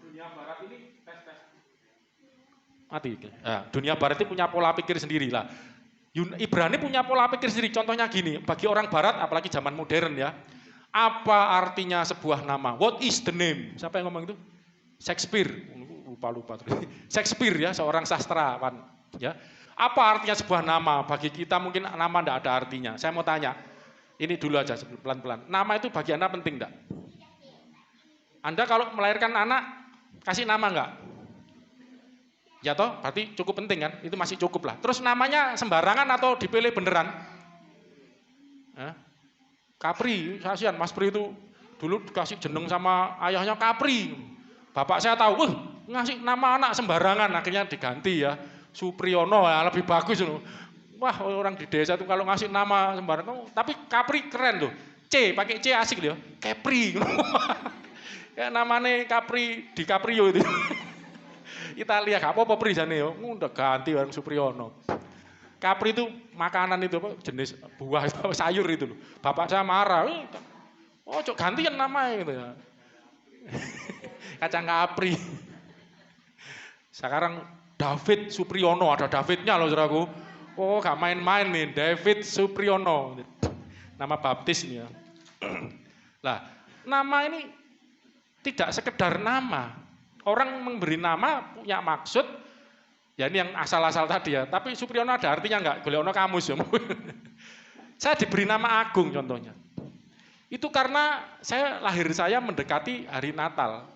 dunia Barat ini mati. Nah, dunia Barat itu punya pola pikir sendiri lah. Ibrani punya pola pikir sendiri. Contohnya gini, bagi orang Barat apalagi zaman modern ya. Apa artinya sebuah nama? What is the name? Siapa yang ngomong itu? Shakespeare. Lupa. Shakespeare ya, seorang sastrawan. Ya. Apa artinya sebuah nama? Bagi kita mungkin nama tidak ada artinya. Saya mau tanya, ini dulu aja pelan-pelan. Nama itu bagi Anda penting enggak? Anda kalau melahirkan anak, kasih nama enggak? Ya toh, berarti cukup penting kan? Itu masih cukup lah. Terus namanya sembarangan atau dipilih beneran? Kapri, kasihan Mas Pri itu dulu dikasih jeneng sama ayahnya Kapri. Bapak saya tahu, ngasih nama anak sembarangan, akhirnya diganti ya. Supriyono ya, lebih bagus loh. Wah, orang di desa itu kalau ngasih nama sembarangan, tapi Kapri keren loh. Pakai C asik loh. Capri. Kayak namanya Capri di Caprio itu. Italia gak apa-apa Pri jane yo, udah ganti orang Supriyono. Capri itu makanan itu apa jenis buah sayur itu loh. Bapak saya marah. Oh, cok gantian namanya gitu ya. Kacang Capri. Sekarang David Supriyono, ada Davidnya loh saudaraku. Oh, gak main-main nih, David Supriyono. Nama baptis nih ya. Lah, nama ini tidak sekedar nama. Orang memberi nama punya maksud. Ya ini yang asal-asal tadi ya. Tapi Supriyono ada artinya enggak? Golekno kamus ya. Saya diberi nama Agung contohnya. Itu karena lahir saya mendekati hari Natal.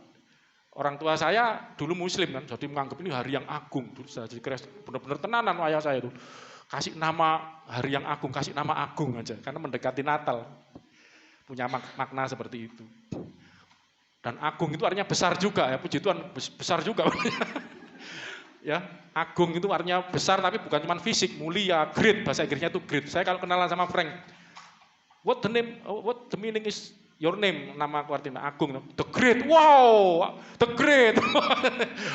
Orang tua saya dulu Muslim kan, jadi menganggap ini hari yang agung. Jadi benar-benar tenanan ayah saya itu. Kasih nama hari yang agung, kasih nama Agung aja. Karena mendekati Natal. Punya makna seperti itu. Dan agung itu artinya besar juga ya, puji Tuhan besar juga. Ya, agung itu artinya besar tapi bukan cuma fisik, mulia, great, bahasa Inggrisnya itu great. Saya kalau kenalan sama Frank, what the meaning is your name, nama aku artinya agung, the great, wow, the great.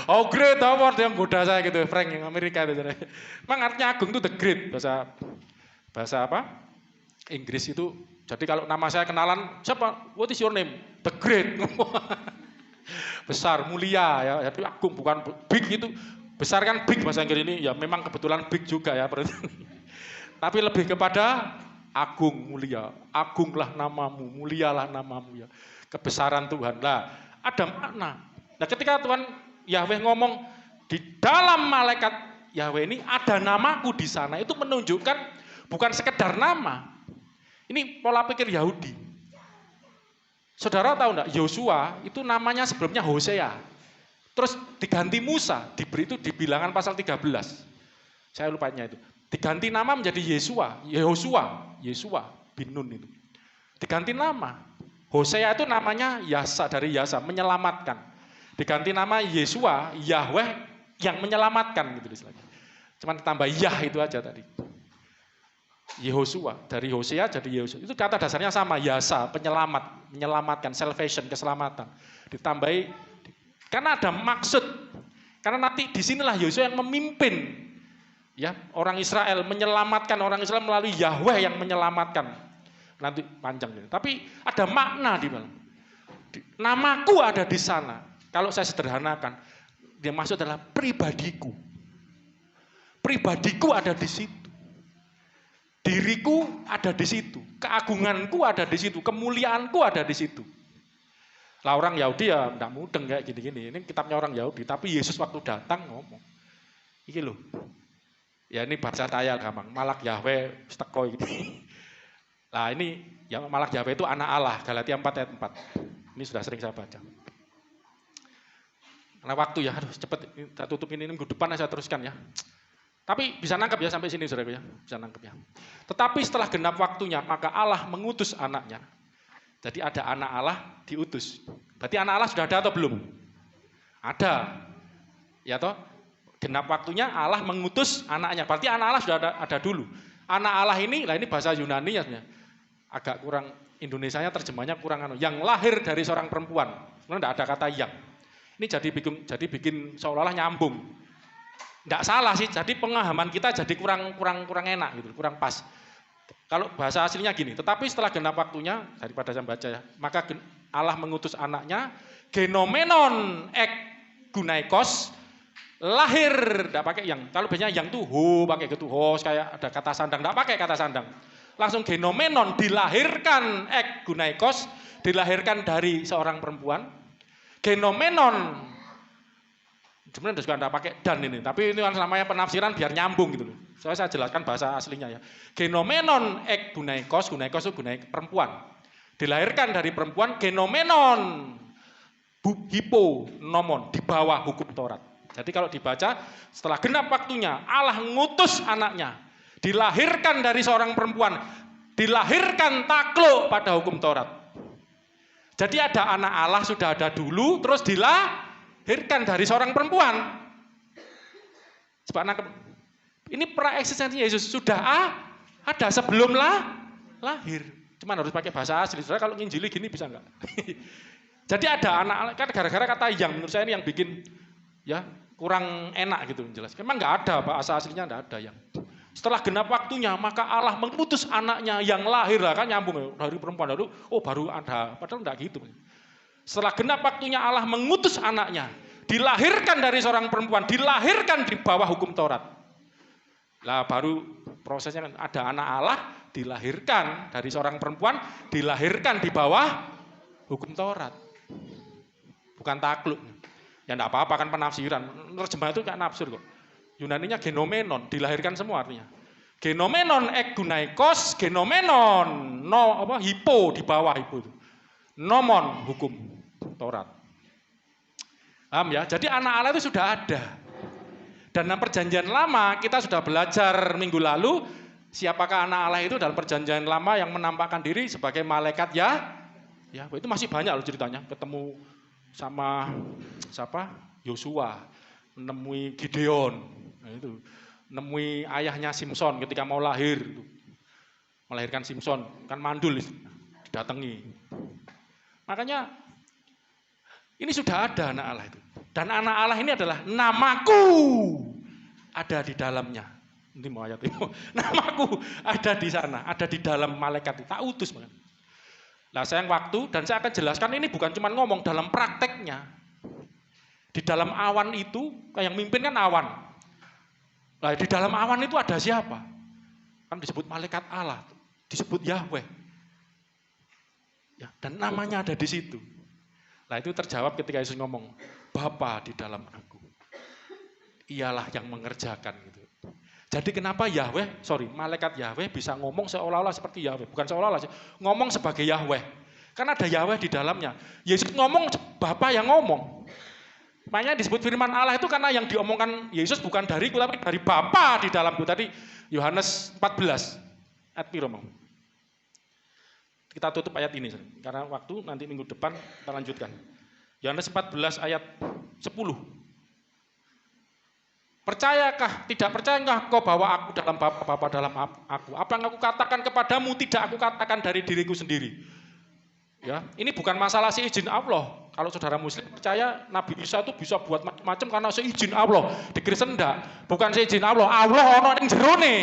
Oh great award yang goda saya gitu, Frank yang Amerika itu. Memang artinya agung itu the great, bahasa apa? Inggris itu. Jadi kalau nama saya kenalan, siapa? What is your name? The great. Besar, mulia ya, jadi agung bukan big itu. Besar kan big bahasa Inggris ini, ya memang kebetulan big juga ya. Tapi lebih kepada agung, mulia. Agunglah namamu, mulialah namamu ya. Kebesaran Tuhan. Lah, ada makna. Nah ketika Tuhan Yahweh ngomong, di dalam malaikat Yahweh ini ada namaku di sana, itu menunjukkan bukan sekedar nama. Ini pola pikir Yahudi. Saudara tahu enggak, Yosua itu namanya sebelumnya Hosea. Terus diganti Musa, diberi itu di Bilangan pasal 13. Saya lupanya itu. Diganti nama menjadi Yesua, Yesua bin Nun itu. Diganti nama. Hosea itu namanya Yasa, dari Yasa, menyelamatkan. Diganti nama Yesua, Yahweh yang menyelamatkan gitu istilahnya. Cuman ditambah Yah itu aja tadi. Yehosua, dari Hosea jadi Yehosua. Itu kata dasarnya sama, Yasa, penyelamat, menyelamatkan, salvation, keselamatan. Ditambahi karena ada maksud, karena nanti disinilah Yosua yang memimpin, ya orang Israel, menyelamatkan orang Israel melalui Yahweh yang menyelamatkan. Nanti panjang ini. Tapi ada makna di dalam. Namaku ada di sana. Kalau saya sederhanakan, dia maksud adalah pribadiku. Pribadiku ada di situ. Diriku ada di situ. Keagunganku ada di situ. Kemuliaanku ada di situ. Lah orang Yahudi ya enggak mudeng kayak gini-gini. Ini kitabnya orang Yahudi, tapi Yesus waktu datang ngomong. Iki loh. Ya ini baca saya gampang. Malak Yahweh steko gitu. Nah ini ya Malak Yahweh itu anak Allah, Galatia 4 ayat 4. Ini sudah sering saya baca. Karena waktu ya, aduh cepet kita tutup ini minggu depan saya teruskan ya. Tapi bisa nangkep ya sampai sini saudara ya, bisa nangkep ya. Tetapi setelah genap waktunya, maka Allah mengutus anaknya. Jadi ada anak Allah diutus. Berarti anak Allah sudah ada atau belum? Ada. Ya toh? Genap waktunya Allah mengutus anaknya. Berarti anak Allah sudah ada dulu. Anak Allah ini, lah ini bahasa Yunani ya sebenarnya. Agak kurang, Indonesianya terjemahnya kurang yang lahir dari seorang perempuan. Sebenarnya tidak ada kata yang. Ini jadi bikin seolah-olah nyambung. Tidak salah sih, jadi pemahaman kita jadi kurang enak gitu, kurang pas. Kalau bahasa aslinya gini, tetapi setelah genap waktunya, daripada saya baca ya, maka Allah mengutus anaknya, genomenon ek gunaikos, lahir, tidak pakai yang, kalau biasanya yang tuh ho, pakai gitu, ho, kayak ada kata sandang, tidak pakai kata sandang. Langsung genomenon, dilahirkan ek gunaikos, dilahirkan dari seorang perempuan, genomenon, sebenarnya juga tidak pakai dan ini, tapi ini kan namanya penafsiran biar nyambung gitu loh. Saya jelaskan bahasa aslinya ya. Genomenon ek gunaikos, gunaikos itu gunaik perempuan. Dilahirkan dari perempuan, genomenon hipo nomon, di bawah hukum Taurat. Jadi kalau dibaca, setelah genap waktunya, Allah ngutus anaknya. Dilahirkan dari seorang perempuan, dilahirkan takluk pada hukum Taurat. Jadi ada anak Allah sudah ada dulu, terus dilahirkan dari seorang perempuan. Sebab ini pra-eksistensi Yesus sudah ada sebelum lahir. Cuman harus pakai bahasa asli. Saudara kalau nginjili gini bisa enggak? Jadi ada anak, kan gara-gara kata yang menurut saya ini yang bikin ya kurang enak gitu jelas. Memang enggak ada bahasa aslinya, enggak ada yang. Setelah genap waktunya, maka Allah mengutus anaknya yang lahir lah, kan nyambung dari perempuan lalu, oh baru ada, padahal enggak gitu. Setelah genap waktunya Allah mengutus anaknya, dilahirkan dari seorang perempuan, dilahirkan di bawah hukum Taurat. Lah baru prosesnya ada anak Allah dilahirkan dari seorang perempuan, dilahirkan di bawah hukum Taurat. Bukan takluk. Ya enggak apa-apa kan penafsiran. Terjemah itu kayak nafsir kok. Yunaninya genomenon, dilahirkan semua artinya. Genomenon ek gunaikos, genomenon hipo di bawah hipo itu. Nomon hukum Taurat. Paham ya? Jadi anak Allah itu sudah ada. Dan dalam perjanjian lama kita sudah belajar minggu lalu siapakah anak Allah itu dalam perjanjian lama yang menampakkan diri sebagai malaikat ya itu masih banyak loh ceritanya. Ketemu sama siapa? Yosua, menemui Gideon, itu menemui ayahnya Simson ketika mau lahir, melahirkan Simson kan mandul didatangi. Makanya ini sudah ada anak Allah itu. Dan anak Allah ini adalah namaku ada di dalamnya. Nanti mau ayat itu. Namaku ada di sana, ada di dalam malaikat itu. Tak utus. Nah sayang waktu dan saya akan jelaskan ini bukan cuma ngomong dalam prakteknya. Di dalam awan itu, yang mimpin kan awan. Nah, di dalam awan itu ada siapa? Kan disebut malaikat Allah, disebut Yahweh. Ya, dan namanya ada di situ. Nah, itu terjawab ketika Yesus ngomong, Bapa di dalam aku. Ialah yang mengerjakan gitu. Jadi kenapa malaikat Yahweh bisa ngomong seolah-olah seperti Yahweh. Bukan seolah-olah, ngomong sebagai Yahweh. Karena ada Yahweh di dalamnya. Yesus ngomong, Bapa yang ngomong. Makanya disebut firman Allah itu karena yang diomongkan Yesus bukan dariku, tapi dari Bapa di dalamku. Tadi Yohanes 14, ayat piro mau. Kita tutup ayat ini, karena waktu nanti minggu depan kita lanjutkan. Yohanes 14 ayat 10. Percayakah, tidak percayakah kau bahwa aku dalam Bapa dalam aku? Apa yang aku katakan kepadamu tidak aku katakan dari diriku sendiri. Ya, ini bukan masalah seizin Allah. Kalau saudara muslim percaya Nabi Isa itu bisa buat macam-macam karena seizin Allah. Di Kristen enggak, bukan seizin Allah. Allah ono ning jerone.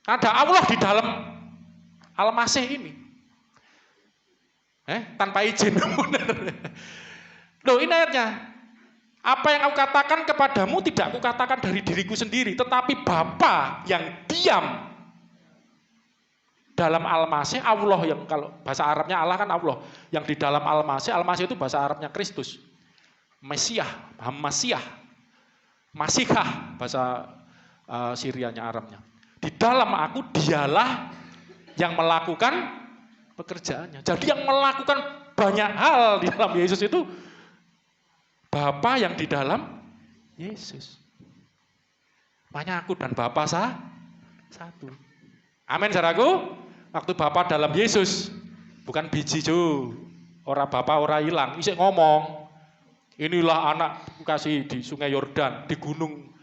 Ada Allah di dalam Al-Masih ini. Tanpa izin. Loh, ini ayatnya. Apa yang aku katakan kepadamu tidak aku katakan dari diriku sendiri, tetapi Bapa yang diam dalam Al-Masih, Allah yang kalau bahasa Arabnya Allah kan Allah, yang di dalam Al-Masih, Al-Masih itu bahasa Arabnya Kristus, Mesiah, Hamasiah, Masihah bahasa Syrianya Arabnya. Di dalam aku dialah yang melakukan pekerjaannya. Jadi yang melakukan banyak hal di dalam Yesus itu Bapa yang di dalam Yesus. Makanya aku dan Bapa satu. Amin, saudaraku. Waktu Bapa dalam Yesus, bukan biji jo. Ora Bapa ora hilang, isih ngomong. Inilah anak kasih di Sungai Yordan, di gunung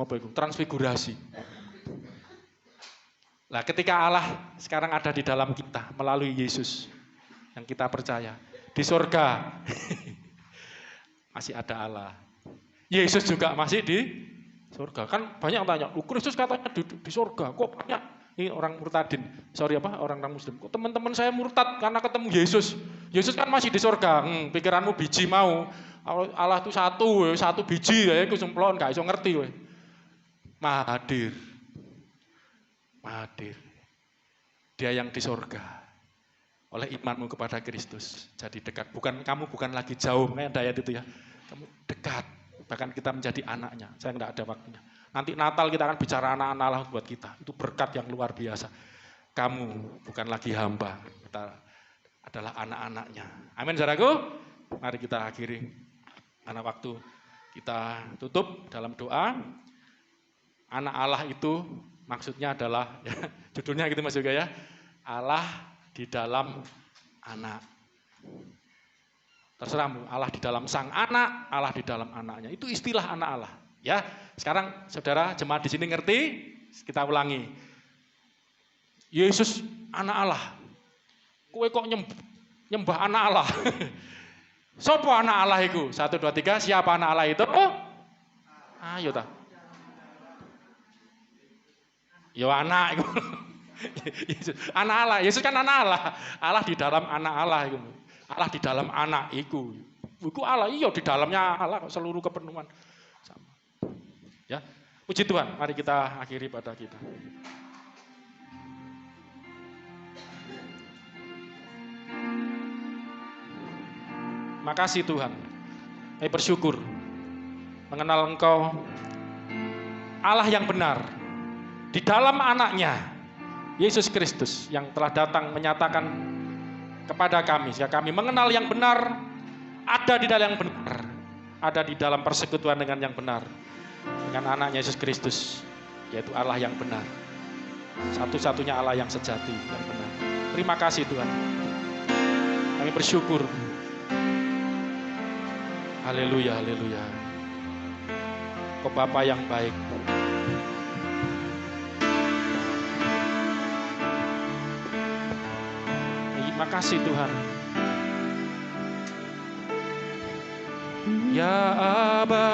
apa itu? Transfigurasi. Nah, ketika Allah sekarang ada di dalam kita melalui Yesus yang kita percaya di surga. Masih ada Allah. Yesus juga masih di surga. Kan banyak yang tanya, Kristus katanya di surga. Kok banyak? Ini orang murtadin. Orang muslim. Kok teman-teman saya murtad karena ketemu Yesus. Yesus kan masih di surga. Pikiranmu biji mau. Allah itu satu biji. Ya, aku semplon, gak iso ngerti. Maha hadir. Dia yang di surga. Oleh imanmu kepada Kristus jadi dekat. Kamu bukan lagi jauh, kayak ayat itu ya. Kamu dekat, bahkan kita menjadi anaknya. Saya enggak ada waktunya. Nanti Natal kita akan bicara anak-anak Allah buat kita. Itu berkat yang luar biasa. Kamu bukan lagi hamba, kita adalah anak-anaknya. Amin, saudaraku. Mari kita akhiri. Karena waktu kita tutup dalam doa. Anak Allah itu maksudnya adalah, ya, judulnya gitu Mas Yoga ya. Allah di dalam anak. Terserahmu, Allah di dalam sang anak, Allah di dalam anaknya. Itu istilah anak Allah. Ya, sekarang saudara jemaat di sini ngerti? Kita ulangi. Yesus anak Allah. Kowe kok nyembah anak Allah? Sopo anak Allah itu? 1, 2, 3. Siapa anak Allah itu? Ayo ta. Yo anak itu. Yesus, anak Allah, Yesus kan anak Allah. Allah di dalam anak Allah itu. Allah di dalam anak itu. Iku Allah, iya di dalamnya Allah seluruh kepenuhan. Sama. Ya, puji Tuhan. Mari kita akhiri pada kita. Makasih Tuhan. Kami bersyukur mengenal Engkau Allah yang benar di dalam anaknya Yesus Kristus yang telah datang menyatakan kepada kami sehingga kami mengenal yang benar, ada di dalam yang benar, ada di dalam persekutuan dengan yang benar, dengan anaknya Yesus Kristus, yaitu Allah yang benar, satu-satunya Allah yang sejati yang benar. Terima kasih Tuhan, kami bersyukur. Haleluya, haleluya. Kau Bapa yang baik. Terima kasih Tuhan. Ya Aba,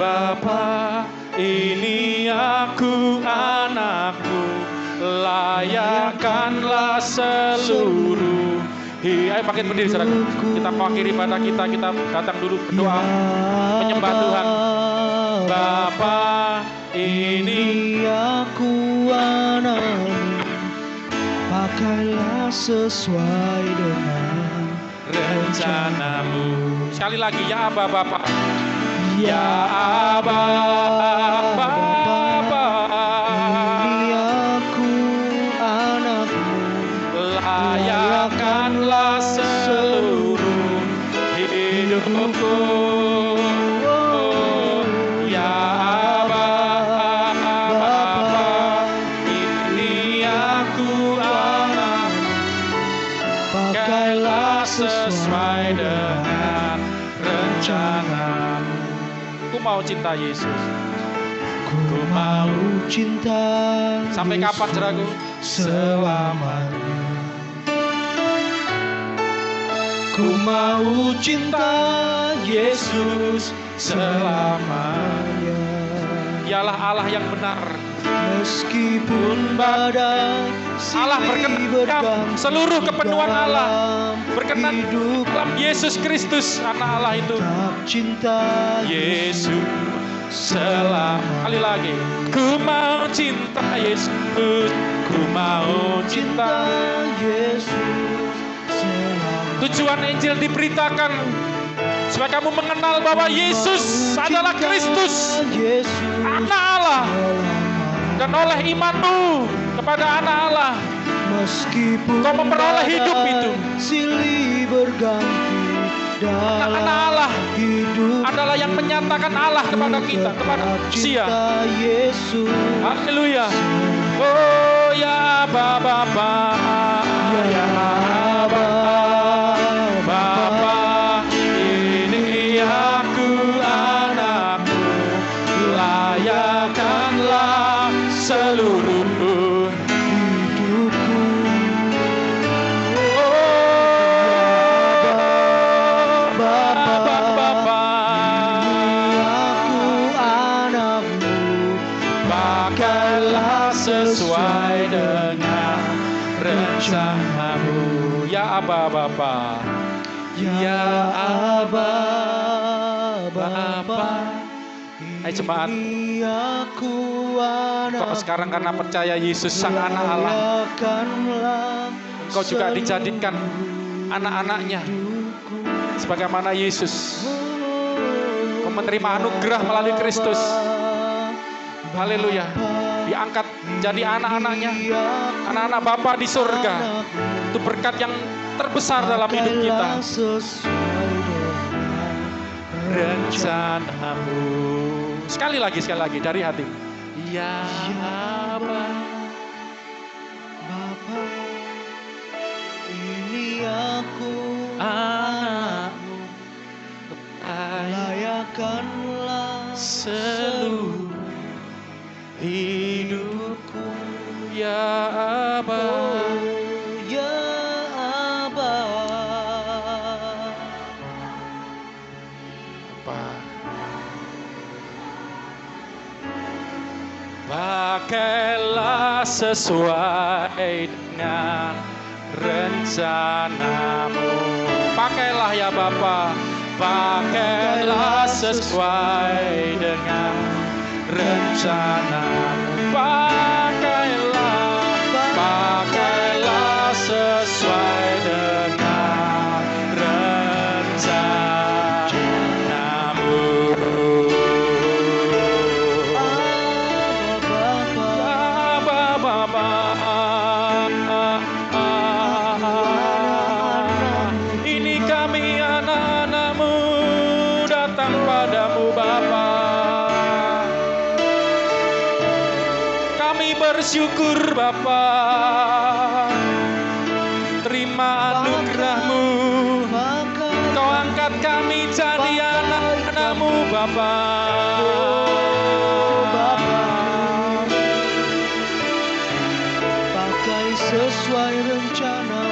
Bapa, ini aku anakmu, layakkanlah seluruh Ayo bangkit berdiri saudaraku. Kita mengakhiri ibadah kita datang dulu berdoa menyembah Tuhan. Bapa, ini aku anakmu, pakailah sesuai dengan rencanamu. Sekali lagi, ya Aba Bapa. Ya Aba Bapa, ini aku anakmu, layakkanlah seluruh hidupku. Ya Aba Bapa, ini aku anakmu, pakailah sesuai dengan rencanamu. Ku mau cinta Yesus. Ku mau cinta Sampai kapan saudaraku? selamanya. Ku mau cinta Yesus selamanya. Dialah Allah yang benar. Meskipun badai Allah berkenan, seluruh kepenuhan Allah berkenan hidup dalam Yesus Kristus, anak Allah itu. tetap cinta Yesus selama. Kali lagi, ku mau cinta Yesus, ku mau cinta. Yesus selama. Tujuan Injil diberitakan supaya kamu mengenal bahwa Yesus adalah Kristus, anak Allah. Dan oleh imanmu kepada anak Allah, meskipun kau memperoleh hidup itu. silih berganti dalam Anak Allah hidup adalah yang menyatakan Allah kepada kita, kepada manusia. Yesus. Haleluya. Oh ya Bapa, ya Bapa, Bapa, ini aku anakmu, layakkanlah seluruh Hidupku Bapa, aku anakmu, pakailah sesuai dengan rencanamu. Ya Aba Bapa, ya Aba Bapa. Hai jemaat, ini aku kok anak, sekarang karena percaya Yesus sang anak Allah, engkau juga dijadikan anak-anaknya sebagaimana Yesus. Kau menerima anugerah melalui Kristus. Haleluya. Diangkat jadi anak-anaknya, anak-anak Bapa di surga. Itu berkat yang terbesar dalam hidup kita. Rencanamu. Sekali lagi dari hati. Ya Bapa, Bapa, ini aku anakmu, layakkanlah seluruh hidupku. Ya Aba, ya Aba. pakailah sesuai dengan rencanamu. Pakailah ya Bapa, pakailah sesuai dengan rencanamu. Pakailah sesuai dengan rencanamu. Ini kami anak-anak-Mu datang padamu Bapa. Kami bersyukur Bapa. Terima anugerah-Mu. Kau angkat kami jadi anak-anak-Mu Bapa. Pakai sesuai rencanamu.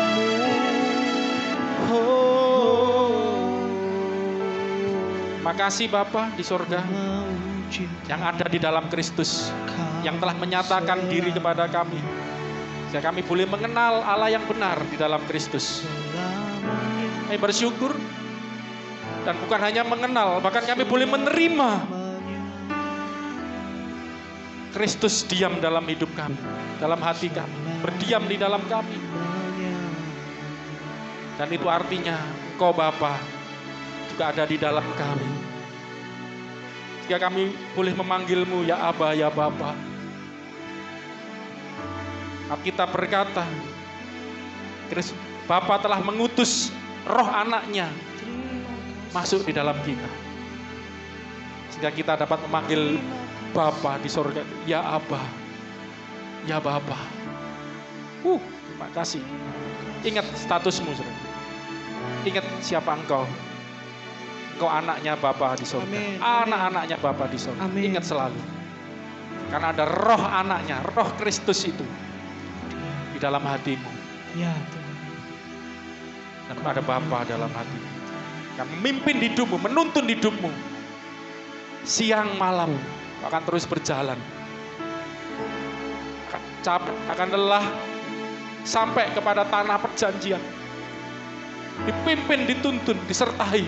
Makasih Bapa di surga yang ada di dalam Kristus, yang telah menyatakan diri kepada kami, sehingga kami boleh mengenal Allah yang benar di dalam Kristus. Kami bersyukur dan bukan hanya mengenal, bahkan kami boleh menerima Kristus diam dalam hidup kami, dalam hati kami, berdiam di dalam kami. Dan itu artinya Engkau Bapa juga ada di dalam kami. Jika kami boleh memanggil-Mu ya Aba, ya Bapa. Alkitab berkata, Bapa telah mengutus roh anaknya masuk di dalam kita. Sehingga kita dapat memanggil Bapa di surga, ya Aba, ya Bapa. Terima kasih. Ingat statusmu, saudara. Ingat siapa engkau. Engkau anaknya Bapa di surga. Anak-anaknya Bapa di surga. Amin. Ingat selalu. Karena ada roh anaknya, roh Kristus itu di dalam hatimu. Ya Tuhan. Dan ada Bapa dalam hatimu. Yang memimpin hidupmu, menuntun hidupmu. Siang malam akan terus berjalan. Akan capek, akan lelah. Sampai kepada tanah perjanjian. Dipimpin, dituntun, disertai.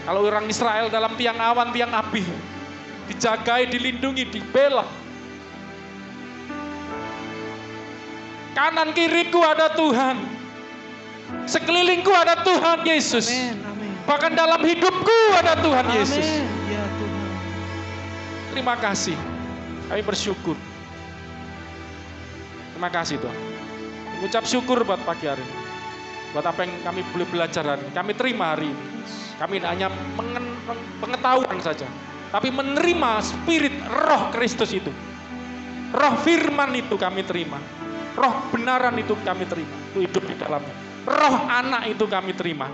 Kalau orang Israel dalam tiang awan, tiang api. Dijagai, dilindungi, dibela. Kanan kiriku ada Tuhan. Sekelilingku ada Tuhan Yesus. Amin, amin. Bahkan dalam hidupku ada Tuhan Yesus. Amin. Ya Tuhan. Terima kasih. Kami bersyukur. Terima kasih Tuhan. Mengucap syukur buat pagi hari ini. Buat apa yang kami boleh belajar hari ini. Kami terima hari ini. Kami tidak hanya pengetahuan saja. Tapi menerima spirit roh Kristus itu. Roh firman itu kami terima. Roh benaran itu kami terima. Itu hidup di dalamnya. Roh anak itu kami terima.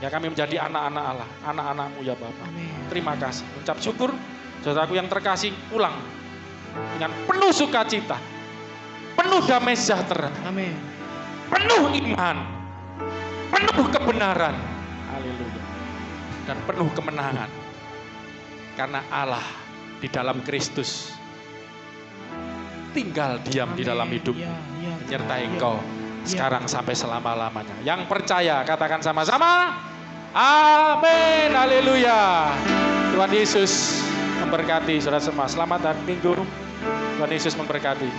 Ya kami menjadi anak-anak Allah. Anak-anak-Mu ya Bapa. Amin. Terima kasih. Ucap syukur. Saudaraku yang terkasih, pulang. Dengan penuh sukacita. Penuh damai sejahtera. Amin. Penuh iman. Penuh kebenaran. Haleluya. Dan penuh kemenangan. Karena Allah di dalam Kristus tinggal diam di dalam hidup, Ya, ya, menyertai ya. engkau sekarang sampai selama-lamanya. Yang percaya katakan sama-sama, amin, haleluya. Tuhan Yesus memberkati saudara semua. Selamat hari Minggu, Tuhan Yesus memberkati.